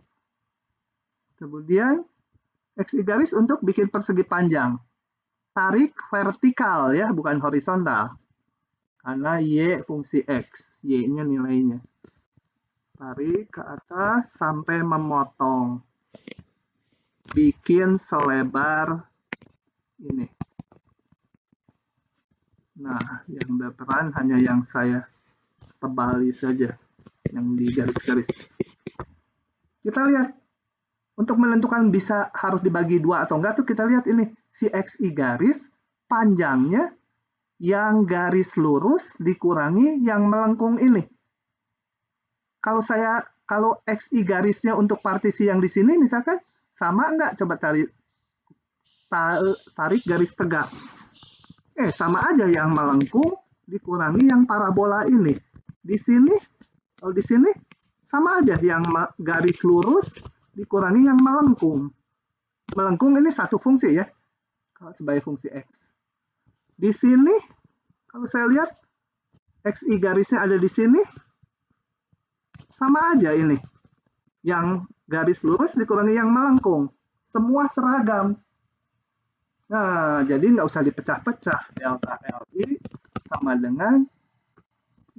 Kemudian XI garis untuk bikin persegi panjang. Tarik vertikal ya, bukan horizontal. Karena Y fungsi X, Y-nya nilainya. Tarik ke atas sampai memotong. Bikin selebar ini. Nah, yang berperan hanya yang saya tebali saja, yang di garis-garis. Kita lihat, untuk menentukan bisa harus dibagi 2 atau enggak tuh kita lihat ini, si XI garis panjangnya yang garis lurus dikurangi yang melengkung ini. Kalau XI garisnya untuk partisi yang di sini misalkan sama enggak? Coba tarik garis tegak. Sama aja yang melengkung dikurangi yang parabola ini. Di sini, kalau di sini sama aja yang garis lurus dikurangi yang melengkung. Melengkung ini satu fungsi ya, sebagai fungsi X. Di sini, kalau saya lihat, XI garisnya ada di sini, sama aja ini. Yang garis lurus dikurangi yang melengkung. Semua seragam. Nah, jadi nggak usah dipecah-pecah. Delta LI sama dengan,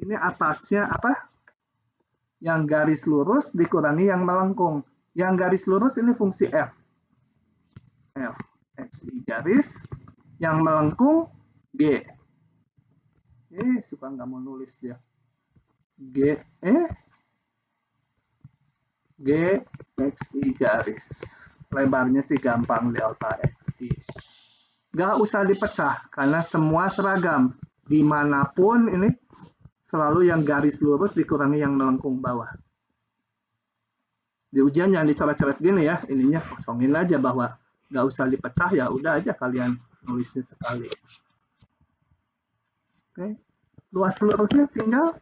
ini atasnya apa? Yang garis lurus dikurangi yang melengkung. Yang garis lurus ini fungsi F. F. XI garis. Yang melengkung, G. Suka nggak mau nulis dia. G. G. XI garis. Lebarnya sih gampang, delta XI. Nggak usah dipecah, karena semua seragam. Dimanapun ini, selalu yang garis lurus dikurangi yang melengkung bawah. Di ujian jangan dicoret-coret gini ya, ininya kosongin aja bahwa nggak usah dipecah, ya udah aja kalian nulisnya sekali. Oke. Luas lurusnya tinggal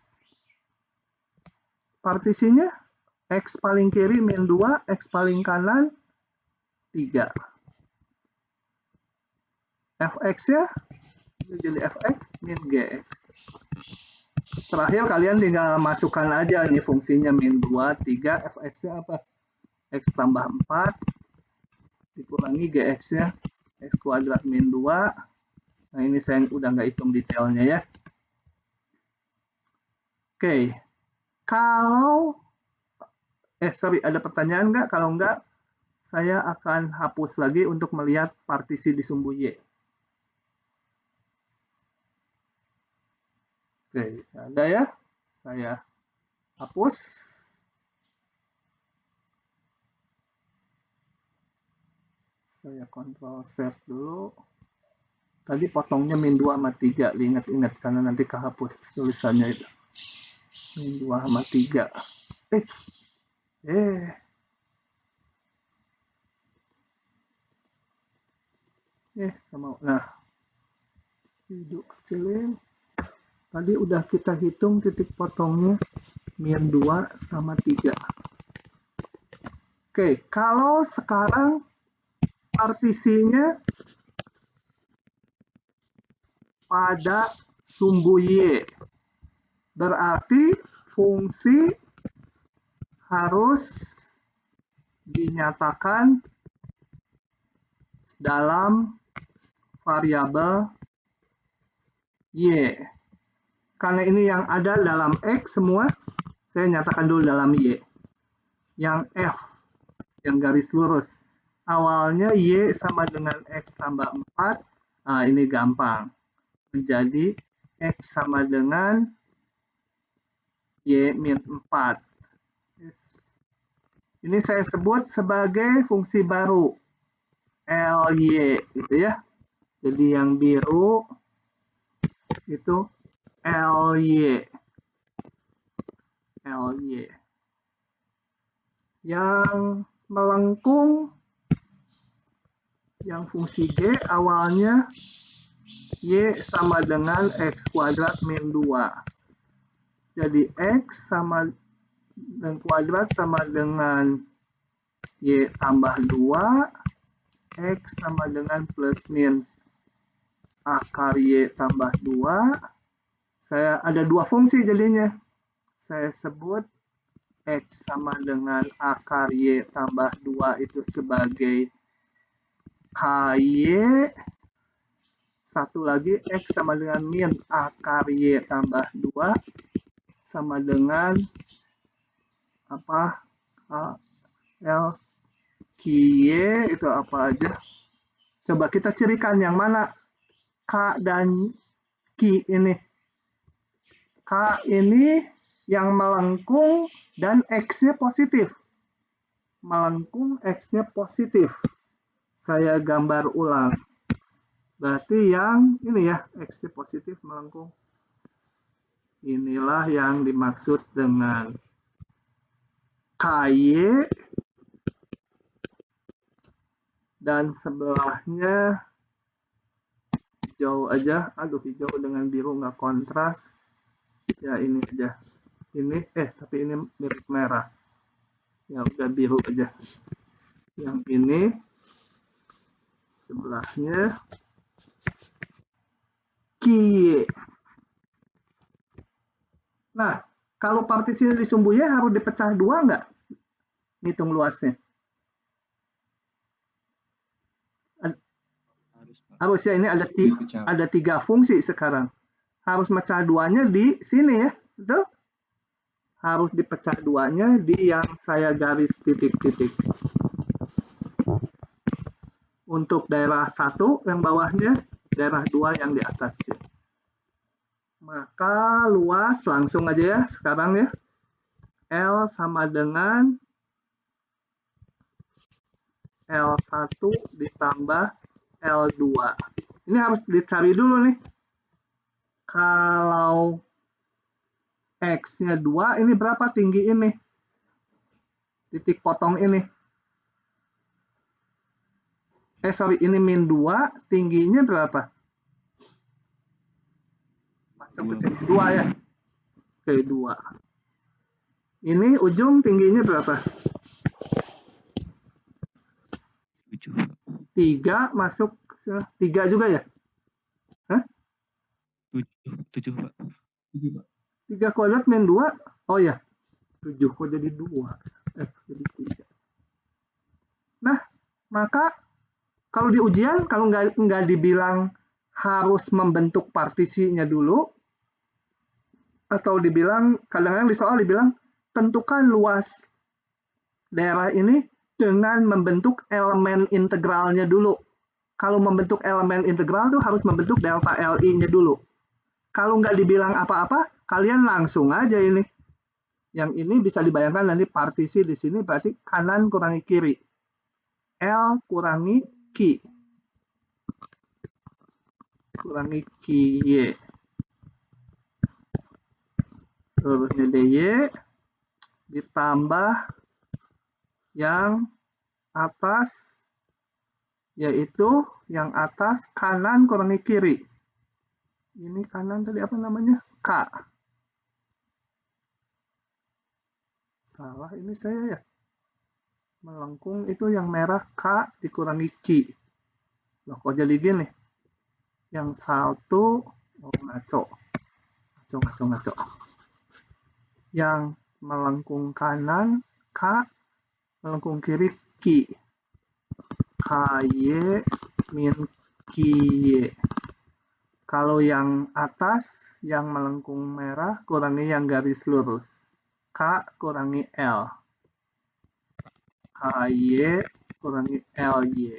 partisinya X paling kiri min 2, X paling kanan 3. Fx-nya jadi Fx min Gx. Terakhir kalian tinggal masukkan aja ini fungsinya min 2, 3, Fx-nya apa? X tambah 4 dikurangi Gx-nya X kuadrat min 2. Nah ini saya udah nggak hitung detailnya ya. Oke. Kalau ada pertanyaan nggak? Kalau nggak, saya akan hapus lagi untuk melihat partisi di sumbu Y. Oke, ada ya? Saya hapus. Saya kontrol set dulu. Tadi potongnya min 2 sama 3. Ingat-ingat karena nanti kehapus tulisannya itu. Min 2 sama 3. Nah, hidup kecilin. Tadi udah kita hitung titik potongnya min 2 sama 3. Oke, kalau sekarang partisinya pada sumbu Y, berarti fungsi harus dinyatakan dalam variabel Y. Karena ini yang ada dalam X semua, saya nyatakan dulu dalam Y. Yang F, yang garis lurus. Awalnya Y sama dengan X tambah 4. Nah, ini gampang. Menjadi X sama dengan Y min 4. Ini saya sebut sebagai fungsi baru. LY, gitu ya. Jadi yang biru itu LY. Yang melengkung, yang fungsi G awalnya Y sama dengan X kuadrat min 2. Jadi X sama dengan kuadrat sama dengan Y tambah 2. X sama dengan plus min akar Y tambah 2. Saya ada dua fungsi jadinya. Saya sebut X sama dengan akar Y tambah 2 itu sebagai KY. Satu lagi X sama dengan min akar Y tambah 2 sama dengan apa? L KY itu apa aja? Coba kita cirikan yang mana K dan Q ini. K ini yang melengkung dan X-nya positif. Melengkung X-nya positif. Saya gambar ulang. Berarti yang ini ya, X-nya positif melengkung. Inilah yang dimaksud dengan KY. Dan sebelahnya hijau aja. Aduh, hijau dengan biru nggak kontras. Ya ini aja. Ini, tapi ini mirip merah. Ya udah biru aja. Yang ini sebelahnya kie. Nah, kalau partisinya di sumbu Y harus dipecah dua nggak? Hitung luasnya. Harus ya, ini ada tiga fungsi sekarang. Harus mecah duanya di sini ya, betul? Harus dipecah duanya di yang saya garis titik-titik. Untuk daerah 1 yang bawahnya, daerah 2 yang di atasnya. Maka luas langsung aja ya sekarang ya. L sama dengan L1 ditambah L2. Ini harus dicari dulu nih. Kalau X-nya 2, ini berapa tinggi ini? Titik potong ini. Ini min 2, tingginya berapa? Masuk ke sini, 2 ya? Oke, 2. Ini ujung tingginya berapa? 3 masuk, 3 juga ya? Hah? 7, Pak. 3 kuadrat min 2? Oh ya, 7 kok jadi 2? Jadi 3. Nah, maka kalau di ujian, kalau nggak dibilang harus membentuk partisinya dulu, atau dibilang, kadang-kadang di soal dibilang, tentukan luas daerah ini dengan membentuk elemen integralnya dulu. Kalau membentuk elemen integral tuh harus membentuk delta LI-nya dulu. Kalau nggak dibilang apa-apa, kalian langsung aja ini. Yang ini bisa dibayangkan nanti partisi di sini berarti kanan kurangi kiri. L kurangi Q. Kurangi QY. Terusnya DY ditambah yang atas, yaitu yang atas kanan kurangi kiri. Ini kanan tadi apa namanya? K. Salah ini saya ya. Melengkung itu yang merah K dikurangi Q. Loh, kok jadi gini? Yang satu, ngaco. Yang melengkung kanan K, melengkung kiri Q. KY min QY. Kalau yang atas, yang melengkung merah, kurangi yang garis lurus. K kurangi L. KY kurangi LY.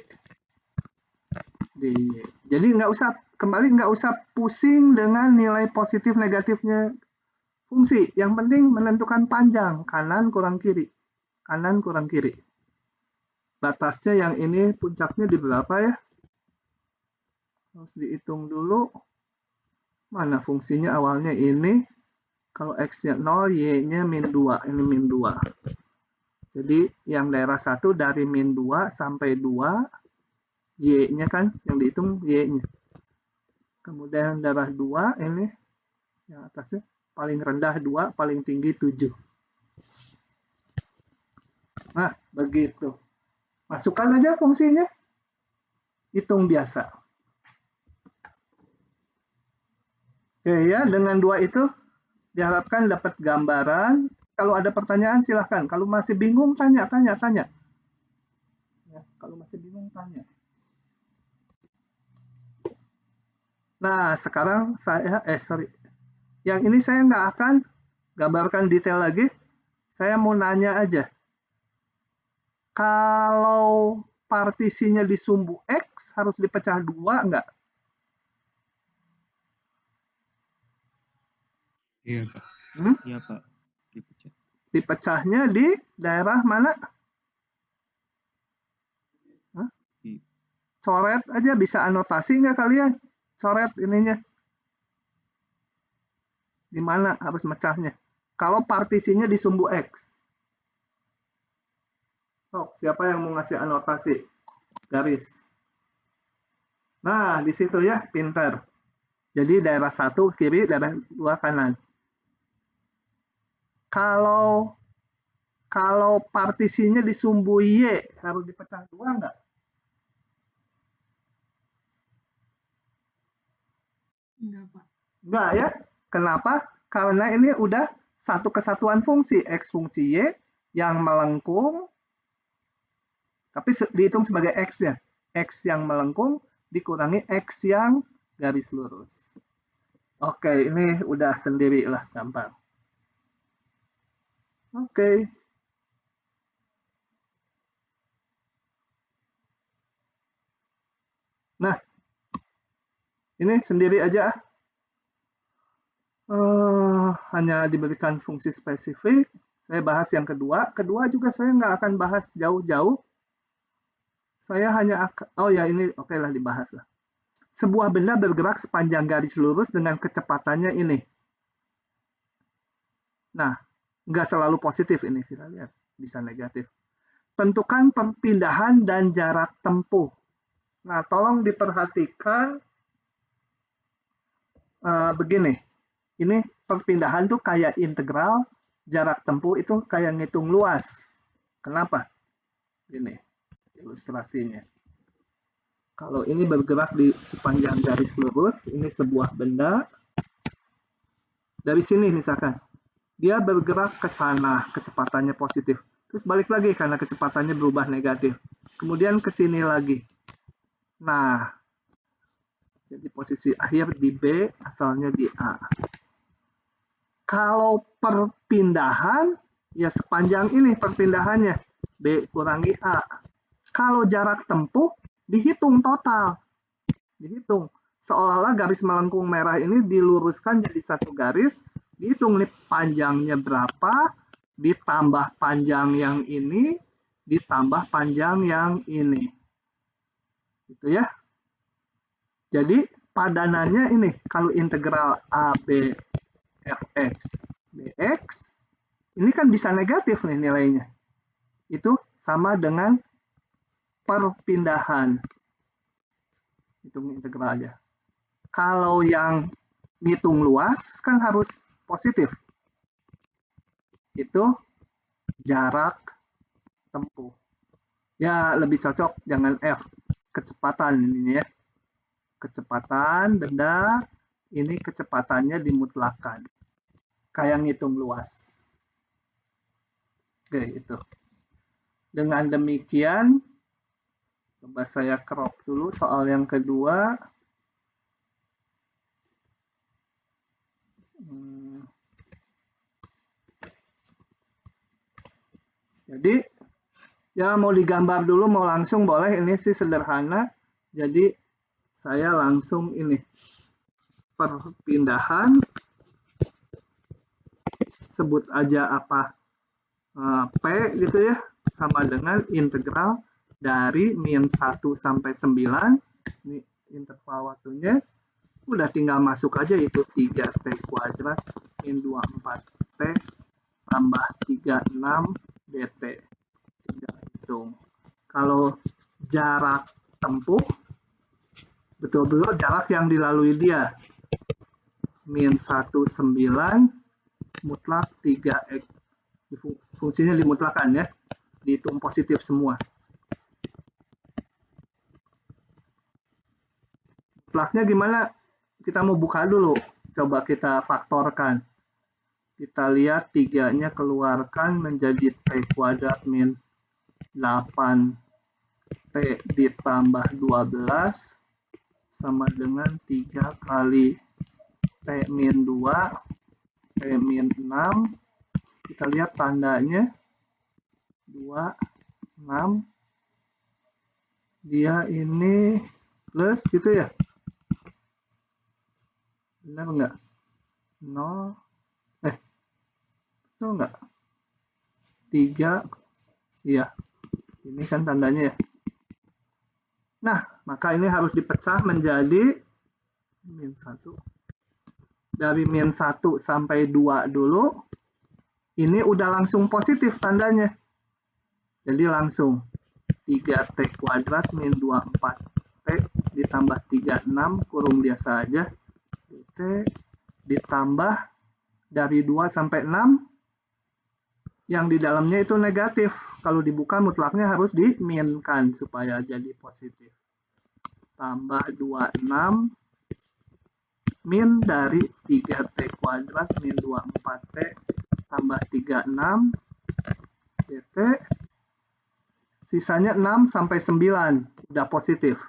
DY. Jadi nggak usah pusing dengan nilai positif negatifnya fungsi. Yang penting menentukan panjang, kanan kurang kiri. Kanan kurang kiri. Batasnya yang ini puncaknya di berapa ya? Harus dihitung dulu. Mana fungsinya awalnya ini. Kalau X-nya 0, Y-nya min 2. Ini min 2. Jadi yang daerah 1 dari min 2 sampai 2, Y-nya kan yang dihitung Y-nya. Kemudian daerah 2 ini yang atasnya paling rendah 2, paling tinggi 7. Nah, begitu. Masukkan aja fungsinya. Hitung biasa. Oke ya, dengan 2 itu diharapkan dapat gambaran. Kalau ada pertanyaan silahkan. Kalau masih bingung tanya. Ya, kalau masih bingung tanya. Nah, sekarang saya, yang ini saya nggak akan gambarkan detail lagi. Saya mau nanya aja. Kalau partisinya di sumbu X harus dipecah 2 nggak? Iya, Pak. Iya, Pak. Dipecah. Dipecahnya di daerah mana? Coret aja, bisa anotasi nggak kalian? Coret ininya. Di mana harus mecahnya? Kalau partisinya di sumbu X. Siapa yang mau ngasih anotasi? Garis. Nah, di situ ya, pinter. Jadi daerah 1 kiri, daerah 2 kanan. Kalau partisinya di sumbu Y, harus dipecah 2 nggak? Enggak, Pak. Enggak ya. Kenapa? Karena ini udah satu kesatuan fungsi, X fungsi Y yang melengkung, tapi dihitung sebagai X-nya. X yang melengkung dikurangi X yang garis lurus. Oke, ini udah sendirilah gampang. Oke. Nah, ini sendiri aja. Hanya diberikan fungsi spesifik. Saya bahas yang kedua. Kedua juga saya nggak akan bahas jauh-jauh. Saya hanya akan, oh ya ini oke lah dibahas lah. Sebuah benda bergerak sepanjang garis lurus dengan kecepatannya ini. Nah, nggak selalu positif ini, kita lihat. Bisa negatif. Tentukan perpindahan dan jarak tempuh. Nah, tolong diperhatikan begini. Ini perpindahan tuh kayak integral, jarak tempuh itu kayak ngitung luas. Kenapa? Ini ilustrasinya. Kalau ini bergerak di sepanjang garis lurus, ini sebuah benda. Dari sini misalkan, dia bergerak ke sana, kecepatannya positif. Terus balik lagi karena kecepatannya berubah negatif. Kemudian ke sini lagi. Nah, jadi posisi akhir di B, asalnya di A. Kalau perpindahan, ya sepanjang ini perpindahannya. B kurangi A. Kalau jarak tempuh, dihitung total. Dihitung. Seolah-olah garis melengkung merah ini diluruskan jadi satu garis. Dihitung nih panjangnya berapa, ditambah panjang yang ini, ditambah panjang yang ini. Gitu ya. Jadi padanannya ini, kalau integral AB fx dx, ini kan bisa negatif nih nilainya. Itu sama dengan perpindahan. Hitung integral aja. Kalau yang ngitung luas kan harus positif. Itu jarak tempuh. Ya lebih cocok jangan F. Kecepatan ini ya. Kecepatan benda, ini kecepatannya dimutlakan. Kayak ngitung luas. Oke, itu. Dengan demikian, coba saya crop dulu soal yang kedua. Jadi, ya mau digambar dulu, mau langsung boleh. Ini sih sederhana. Jadi, saya langsung ini. Perpindahan. Sebut aja apa. P gitu ya. Sama dengan integral dari min 1 sampai 9. Ini interval waktunya. Udah tinggal masuk aja itu 3T kuadrat min 24T tambah 36 dt. Tinggal hitung. Kalau jarak tempuh, betul-betul jarak yang dilalui dia. Min 19 mutlak 3x. Fungsinya dimutlakan ya. Dihitung positif semua. Mutlaknya gimana? Kita mau buka dulu. Coba kita faktorkan. Kita lihat 3-nya keluarkan menjadi T kuadrat min 8T ditambah 12 sama dengan 3 kali T min 2, T min 6. Kita lihat tandanya 2, 6. Dia ini plus gitu ya. Benar nggak? 0. Betul nggak? 3. Iya. Ini kan tandanya ya. Nah, maka ini harus dipecah menjadi min 1. Dari min 1 sampai 2 dulu. Ini udah langsung positif tandanya. Jadi langsung 3T kuadrat min 24T ditambah 36 kurung biasa aja dt ditambah dari 2 sampai 6 yang di dalamnya itu negatif. Kalau dibuka mutlaknya harus diminkan supaya jadi positif. Tambah 26 min dari 3t kuadrat min 24t tambah 36 dt. Sisanya 6 sampai 9 udah positif.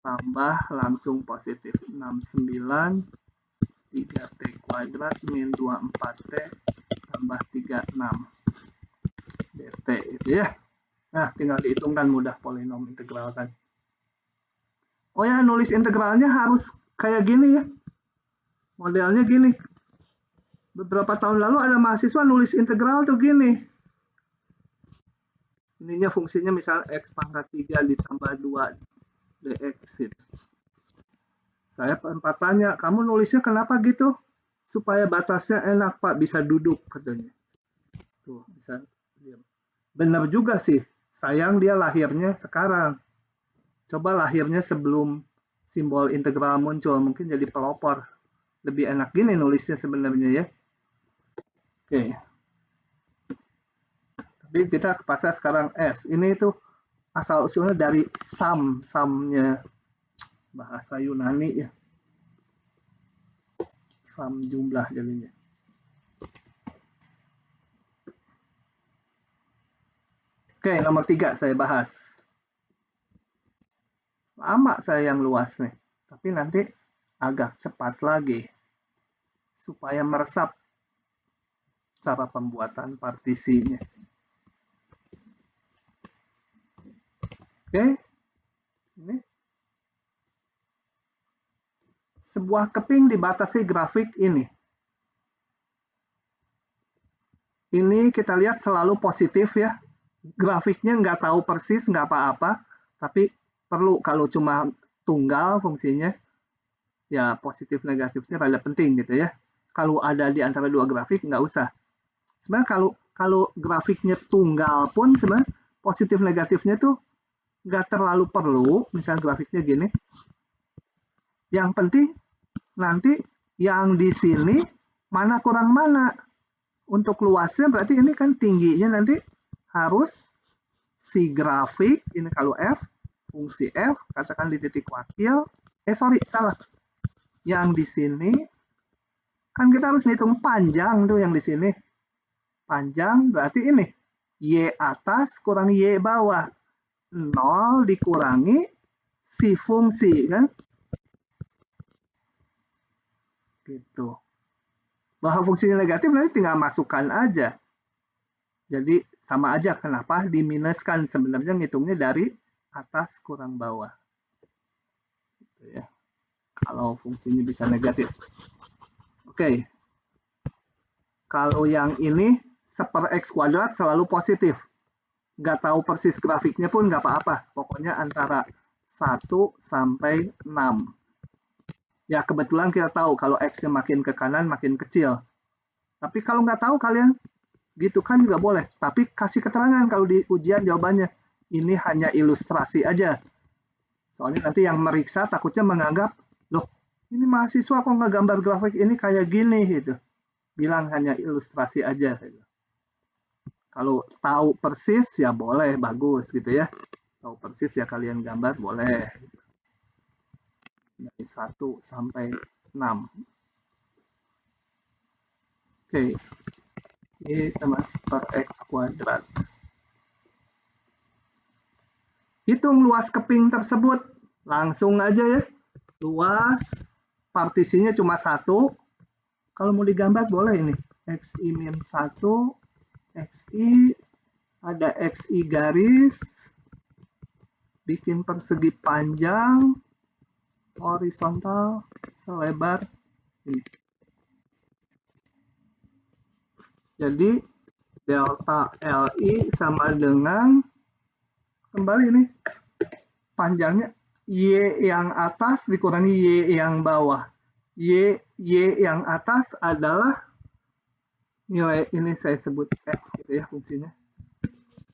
Tambah langsung positif 69 3t kuadrat min 24t tambah 36 dt gitu ya. Nah, tinggal dihitungkan, mudah polinom integral kan. Oh ya, nulis integralnya harus kayak gini ya. Modelnya gini. Beberapa tahun lalu ada mahasiswa nulis integral tuh gini. Ininya fungsinya misal x pangkat 3 ditambah 2 dx gitu. Saya sempat tanya, kamu nulisnya kenapa gitu? Supaya batasnya enak Pak, bisa duduk katanya. Tuh, bisa diam. Benar juga sih, sayang dia lahirnya sekarang. Coba lahirnya sebelum simbol integral muncul, mungkin jadi pelopor. Lebih enak gini nulisnya sebenarnya ya. Oke. Tapi kita pasang sekarang S. Ini tuh asal usulnya dari sum-nya bahasa Yunani ya. Sum jumlah jadinya. Oke, nomor 3 saya bahas. Lama saya yang luas nih, tapi nanti agak cepat lagi supaya meresap cara pembuatan partisinya. Oke, ini sebuah keping dibatasi grafik ini. Ini kita lihat selalu positif ya. Grafiknya nggak tahu persis, nggak apa-apa, tapi perlu kalau cuma tunggal fungsinya, ya positif negatifnya rada penting gitu ya. Kalau ada di antara dua grafik nggak usah. Sebenarnya kalau grafiknya tunggal pun sebenarnya positif negatifnya tuh nggak terlalu perlu. Misalnya grafiknya gini. Yang penting nanti yang di sini mana kurang mana. Untuk luasnya berarti ini kan tingginya nanti harus si grafik, ini kalau F, fungsi F, katakan di titik wakil, salah. Yang di sini, kan kita harus ngitung panjang tuh yang di sini. Panjang berarti ini, Y atas kurang Y bawah. 0 dikurangi si fungsi, kan? Gitu. Bahwa fungsinya negatif nanti tinggal masukkan aja. Jadi sama aja, kenapa diminuskan, sebenarnya ngitungnya dari atas kurang bawah. Gitu ya. Kalau fungsinya bisa negatif. Oke. Kalau yang ini 1/x kuadrat selalu positif. Nggak tahu persis grafiknya pun nggak apa-apa. Pokoknya antara 1 sampai 6. Ya kebetulan kita tahu kalau X-nya makin ke kanan makin kecil. Tapi kalau nggak tahu kalian gitu kan juga boleh. Tapi kasih keterangan kalau di ujian jawabannya. Ini hanya ilustrasi aja. Soalnya nanti yang meriksa takutnya menganggap, loh ini mahasiswa kok nggak gambar grafik ini kayak gini gitu. Bilang hanya ilustrasi aja. Gitu. Kalau tahu persis ya boleh, bagus gitu ya. Tahu persis ya kalian gambar boleh. Dari 1 sampai 6. Oke. Y sama 1/x kuadrat. Hitung luas keping tersebut. Langsung aja ya. Luas, partisinya cuma 1. Kalau mau digambar boleh ini. XI min 1, XI, ada XI garis, bikin persegi panjang, horizontal, selebar ini. Jadi delta LI sama dengan, kembali nih, panjangnya Y yang atas dikurangi Y yang bawah. Y yang atas adalah nilai ini saya sebut F gitu ya fungsinya.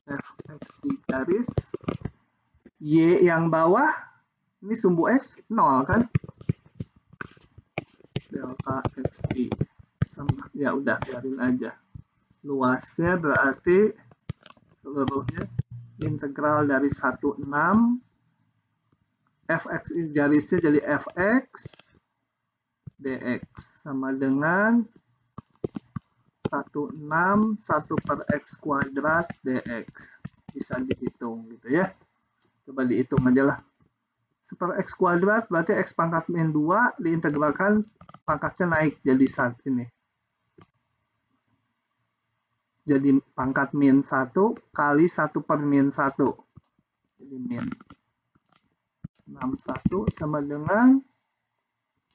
F XI garis. Y yang bawah Ini sumbu X 0 kan? Delta XI sama, ya udah biarin aja. Luasnya berarti seluruhnya integral dari 16 fx garisnya jadi fx dx sama dengan 16 1 per x kuadrat dx. Bisa dihitung gitu ya. Coba dihitung aja lah. 1 per x kuadrat berarti x pangkat min 2 diintegralkan pangkatnya naik jadi saat ini. Jadi pangkat min 1 kali 1 per min 1. Jadi min 61 sama dengan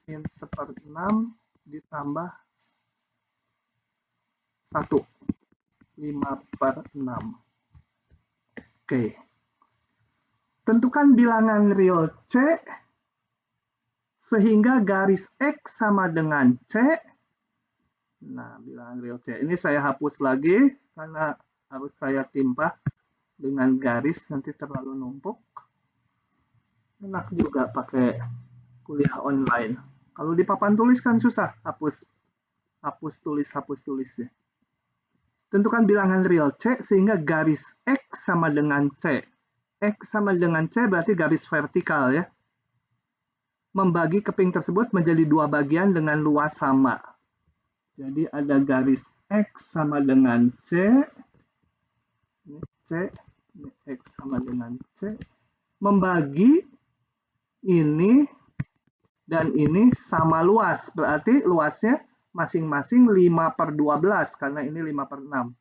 min 1/6 ditambah 1. 5/6. Oke. Tentukan bilangan real C sehingga garis X sama dengan C. Nah, bilangan real C. Ini saya hapus lagi karena harus saya timpa dengan garis, nanti terlalu numpuk. Enak juga pakai kuliah online. Kalau di papan tulis kan susah, hapus tulis ya. Tentukan bilangan real C sehingga garis X sama dengan C. X sama dengan C berarti garis vertikal ya. Membagi keping tersebut menjadi 2 bagian dengan luas sama. Jadi ada garis X sama dengan C. Ini C, ini X sama dengan C. Membagi ini dan ini sama luas. Berarti luasnya masing-masing 5/12 karena ini 5/6.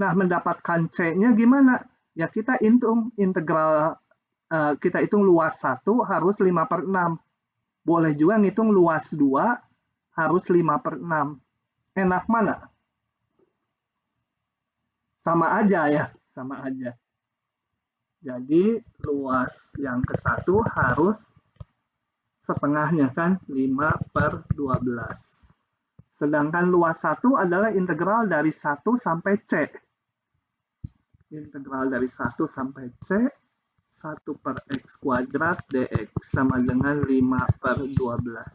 Nah, mendapatkan C-nya gimana? Ya kita hitung integral, kita hitung luas 1 harus 5/6. Boleh juga ngitung luas 2 harus 5/6. Enak mana? Sama aja ya, sama aja. Jadi luas yang ke-1 harus setengahnya kan, 5/12. Sedangkan luas 1 adalah integral dari 1 sampai C. Integral dari 1 sampai C, 1 per x kuadrat dx sama dengan 5/12.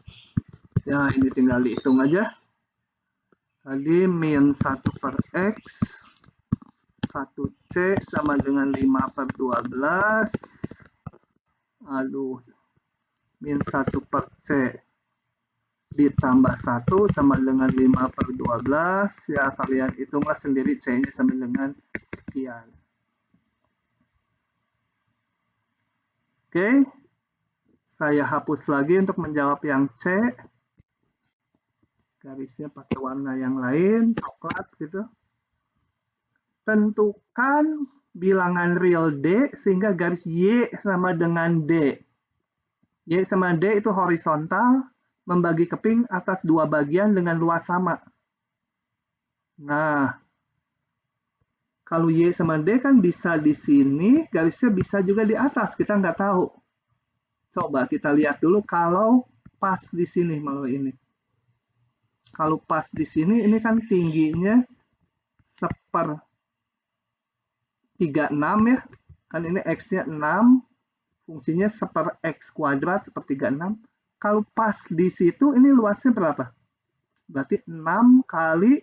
Ya, ini tinggal dihitung aja. Tadi min 1 per x, 1C sama dengan 5/12. Aduh, min 1 per C ditambah 1 sama dengan 5/12. Ya, kalian hitunglah sendiri C-nya sama dengan sekian. Oke, saya hapus lagi untuk menjawab yang C. Garisnya pakai warna yang lain, coklat gitu. Tentukan bilangan real D sehingga garis Y sama dengan D. Y sama D itu horizontal, membagi keping atas 2 bagian dengan luas sama. Nah, kalau Y sama D kan bisa di sini, garisnya bisa juga di atas, kita nggak tahu. Coba kita lihat dulu kalau pas di sini malah ini. Kalau pas di sini, ini kan tingginya 1/36 ya. Kan ini X-nya 6, fungsinya 1 per X kuadrat 1/36. Kalau pas di situ, ini luasnya berapa? Berarti 6 kali,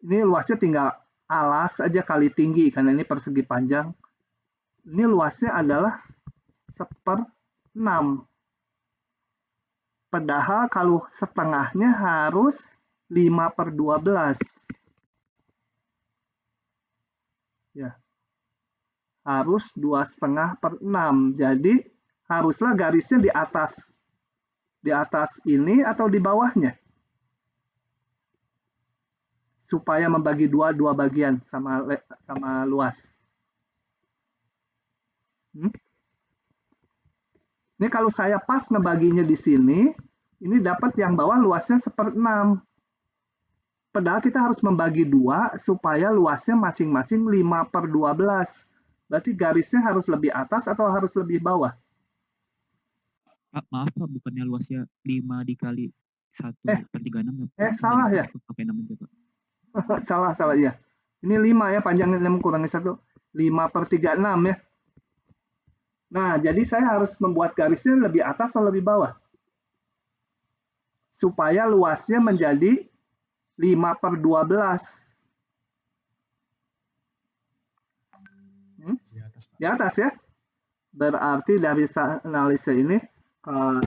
ini luasnya tinggal alas aja kali tinggi, karena ini persegi panjang. Ini luasnya adalah 1/6. Padahal kalau setengahnya harus 5/12. Ya. Harus 2,5/6. Jadi haruslah garisnya di atas. Di atas ini atau di bawahnya. Supaya membagi dua bagian sama luas. Ini kalau saya pas ngebaginya di sini, ini dapat yang bawah luasnya 1/6. Padahal kita harus membagi 2 supaya luasnya masing-masing 5/12. Berarti garisnya harus lebih atas atau harus lebih bawah? Pak, maaf Pak, bukannya luasnya 5 dikali 1/36. Salah ya? Pakai 6 aja Pak. salah ya. Ini 5 ya, panjangnya 6 kurangi 1. 5/36 ya. Nah, jadi saya harus membuat garisnya lebih atas atau lebih bawah? Supaya luasnya menjadi 5/12. Di atas, Pak. Di atas ya. Berarti dari analisa ini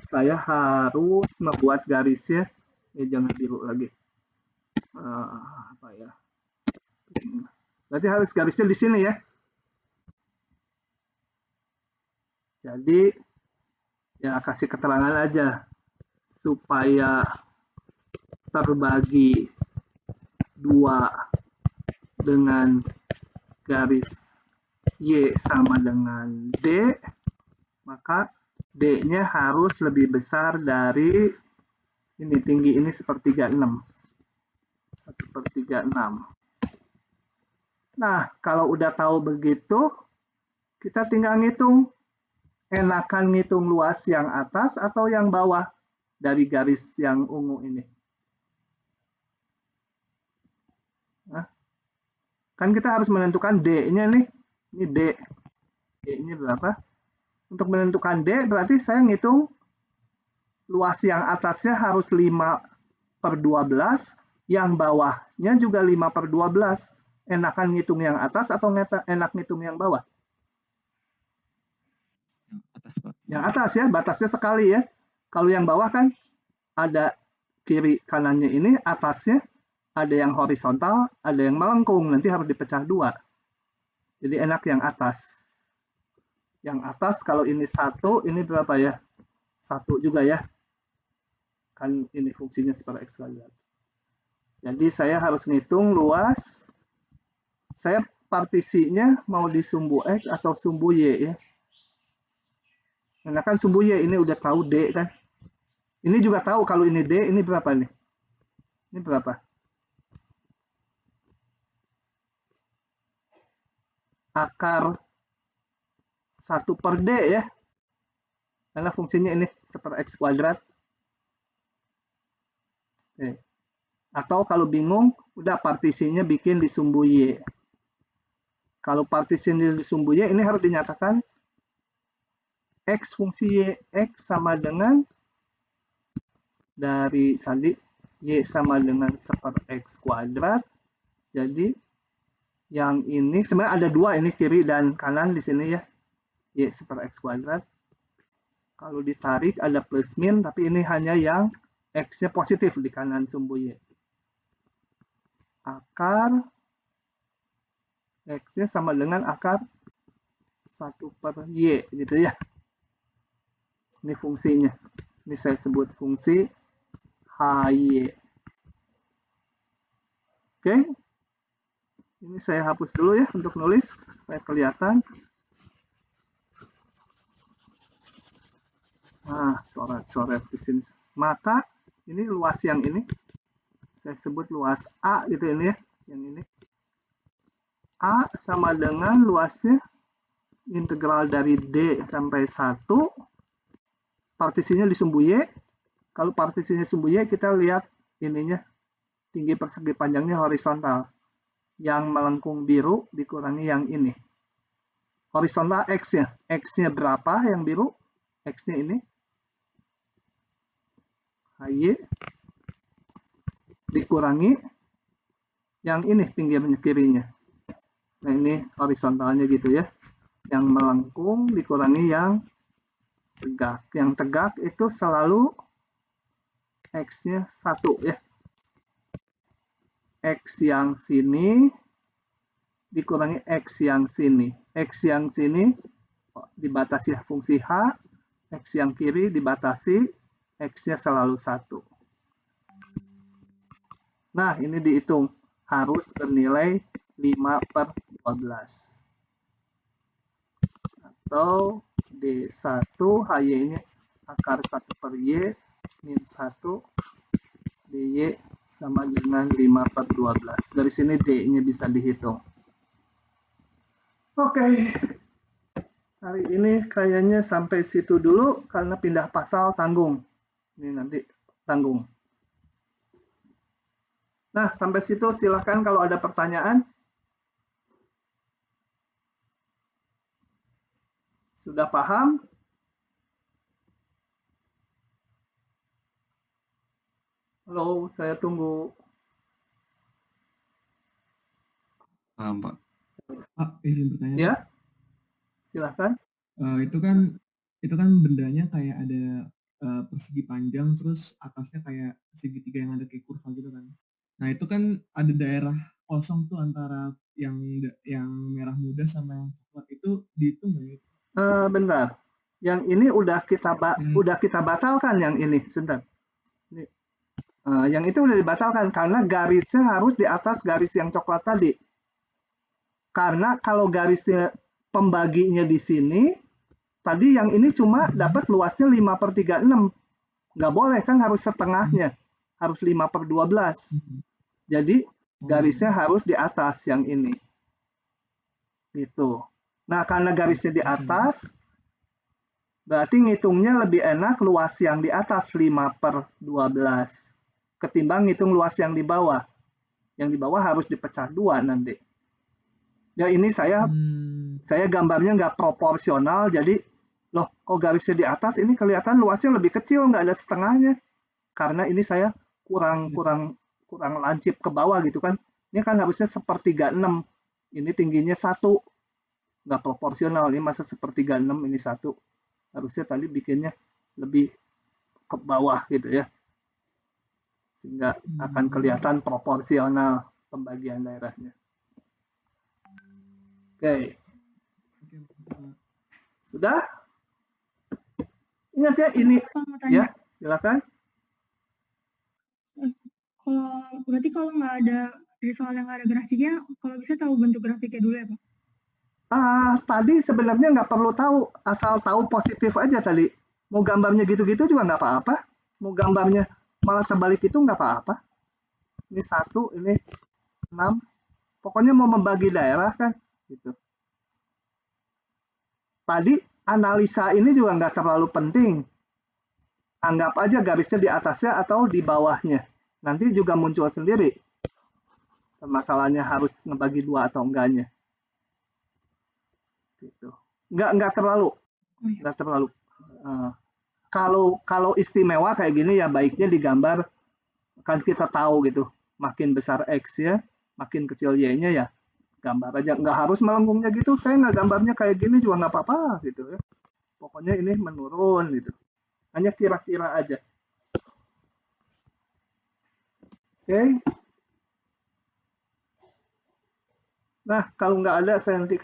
saya harus membuat garisnya, jangan biru lagi. Apa ya? Berarti harus garisnya di sini ya. Jadi ya kasih keterangan aja supaya terbagi 2 dengan garis Y sama dengan D, maka D-nya harus lebih besar dari ini, tinggi ini 1/36. 1/36. Nah, kalau udah tahu begitu, kita tinggal ngitung. Enakan ngitung luas yang atas atau yang bawah dari garis yang ungu ini? Nah, kan kita harus menentukan D-nya nih. Ini D. D-nya berapa? Untuk menentukan D, berarti saya ngitung luas yang atasnya harus 5/12, yang bawahnya juga 5/12. Enakan ngitung yang atas atau enak ngitung yang bawah? Yang atas, Pak. Yang atas ya, batasnya sekali ya. Kalau yang bawah kan ada kiri kanannya ini, atasnya ada yang horizontal, ada yang melengkung, nanti harus dipecah 2. Jadi enak yang atas. Yang atas kalau ini 1, ini berapa ya? 1 juga ya. Kan ini fungsinya super X kuadrat. Jadi saya harus ngitung luas. Saya partisinya mau di sumbu X atau sumbu Y ya. Nah kan sumbu Y ini udah tahu D kan. Ini juga tahu kalau ini D, ini berapa nih? Ini berapa? Akar 1/D ya. Karena fungsinya ini super X kuadrat. Atau kalau bingung, udah partisinya bikin di sumbu Y. Kalau partisinya di sumbu Y, ini harus dinyatakan X fungsi Y, X sama dengan dari tadi Y sama dengan super X kuadrat. Jadi yang ini sebenarnya ada 2, ini kiri dan kanan di sini ya. Y super X kuadrat. Kalau ditarik ada plus min, tapi ini hanya yang X-nya positif di kanan sumbu Y. Akar X-nya sama dengan akar 1/Y gitu ya. Ini fungsinya. Ini saya sebut fungsi HY. Oke. Ini saya hapus dulu ya untuk nulis supaya kelihatan. Nah, coret-coret di sini. Maka ini luas yang ini saya sebut luas A gitu ini ya, yang ini. A sama dengan luasnya integral dari D sampai 1, partisinya di sumbu Y. Kalau partisinya sumbu Y, kita lihat ininya, tinggi persegi panjangnya horizontal. Yang melengkung biru dikurangi yang ini. Horizontal X-nya. X-nya berapa yang biru? X-nya ini. HY dikurangi yang ini, tinggi kirinya. Nah, ini horizontalnya gitu ya. Yang melengkung dikurangi yang tegak. Yang tegak itu selalu X-nya 1 ya. X yang sini dikurangi X yang sini. X yang sini dibatasi fungsi H. X yang kiri dibatasi, X-nya selalu 1. Nah, ini dihitung. Harus bernilai 5/12. Atau D1 HY-nya akar 1/Y min 1 DY sama dengan 5/12. Dari sini D-nya bisa dihitung. Oke. Hari ini kayaknya sampai situ dulu karena pindah pasal tanggung. Ini nanti tanggung. Nah, sampai situ silakan kalau ada pertanyaan. Sudah paham? Halo, saya tunggu. Paham, Pak. Pak, izin bertanya, Ya, Pak. silahkan. Itu kan bendanya kayak ada persegi panjang, terus atasnya kayak segitiga yang ada kayak kurva gitu kan. Nah itu kan ada daerah kosong tuh antara yang merah muda sama yang coklat, itu dihitung nggak ya? Bentar. Yang ini udah Hmm. kita batalkan yang ini. Sebentar. Yang itu udah dibatalkan karena garisnya harus di atas garis yang coklat tadi. Karena kalau garisnya pembaginya di sini, tadi yang ini cuma dapat luasnya 5/36. Nggak boleh kan, harus setengahnya. Harus 5/12. Jadi garisnya harus di atas yang ini. Gitu. Nah, karena garisnya di atas, berarti ngitungnya lebih enak luas yang di atas 5/12 ketimbang ngitung luas yang di bawah. Yang di bawah harus dipecah 2 nanti. Ya ini saya gambarnya nggak proporsional, jadi loh kok garisnya di atas ini kelihatan luasnya lebih kecil, nggak ada setengahnya. Karena ini saya kurang lancip ke bawah gitu kan. Ini kan harusnya 1/36. Ini tingginya 1. Nggak proporsional, ini masa 1/36 ini 1. Harusnya tadi bikinnya lebih ke bawah gitu ya. Sehingga akan kelihatan proporsional pembagian daerahnya. Oke. Sudah? Ingat ya ini. Pak, mau tanya. Ya, silakan. Berarti kalau nggak ada di soal yang nggak ada grafiknya, kalau bisa tahu bentuk grafiknya dulu ya Pak? Tadi sebenarnya nggak perlu tahu, asal tahu positif aja tadi. Mau gambarnya gitu-gitu juga nggak apa-apa. Mau gambarnya malah terbalik itu nggak apa-apa. Ini 1, ini 6. Pokoknya mau membagi daerah kan, gitu. Tadi analisa ini juga nggak terlalu penting. Anggap aja garisnya di atasnya atau di bawahnya. Nanti juga muncul sendiri. Masalahnya harus ngebagi 2 atau enggaknya. Gitu. Nggak terlalu. Nggak terlalu. Kalau istimewa kayak gini ya baiknya digambar, kan kita tahu gitu. Makin besar X ya, makin kecil Y-nya ya gambar aja. Nggak harus melengkungnya gitu. Saya nggak gambarnya kayak gini juga nggak apa-apa gitu ya. Pokoknya ini menurun gitu. Hanya kira-kira aja. Oke. Nah, kalau nggak ada saya nanti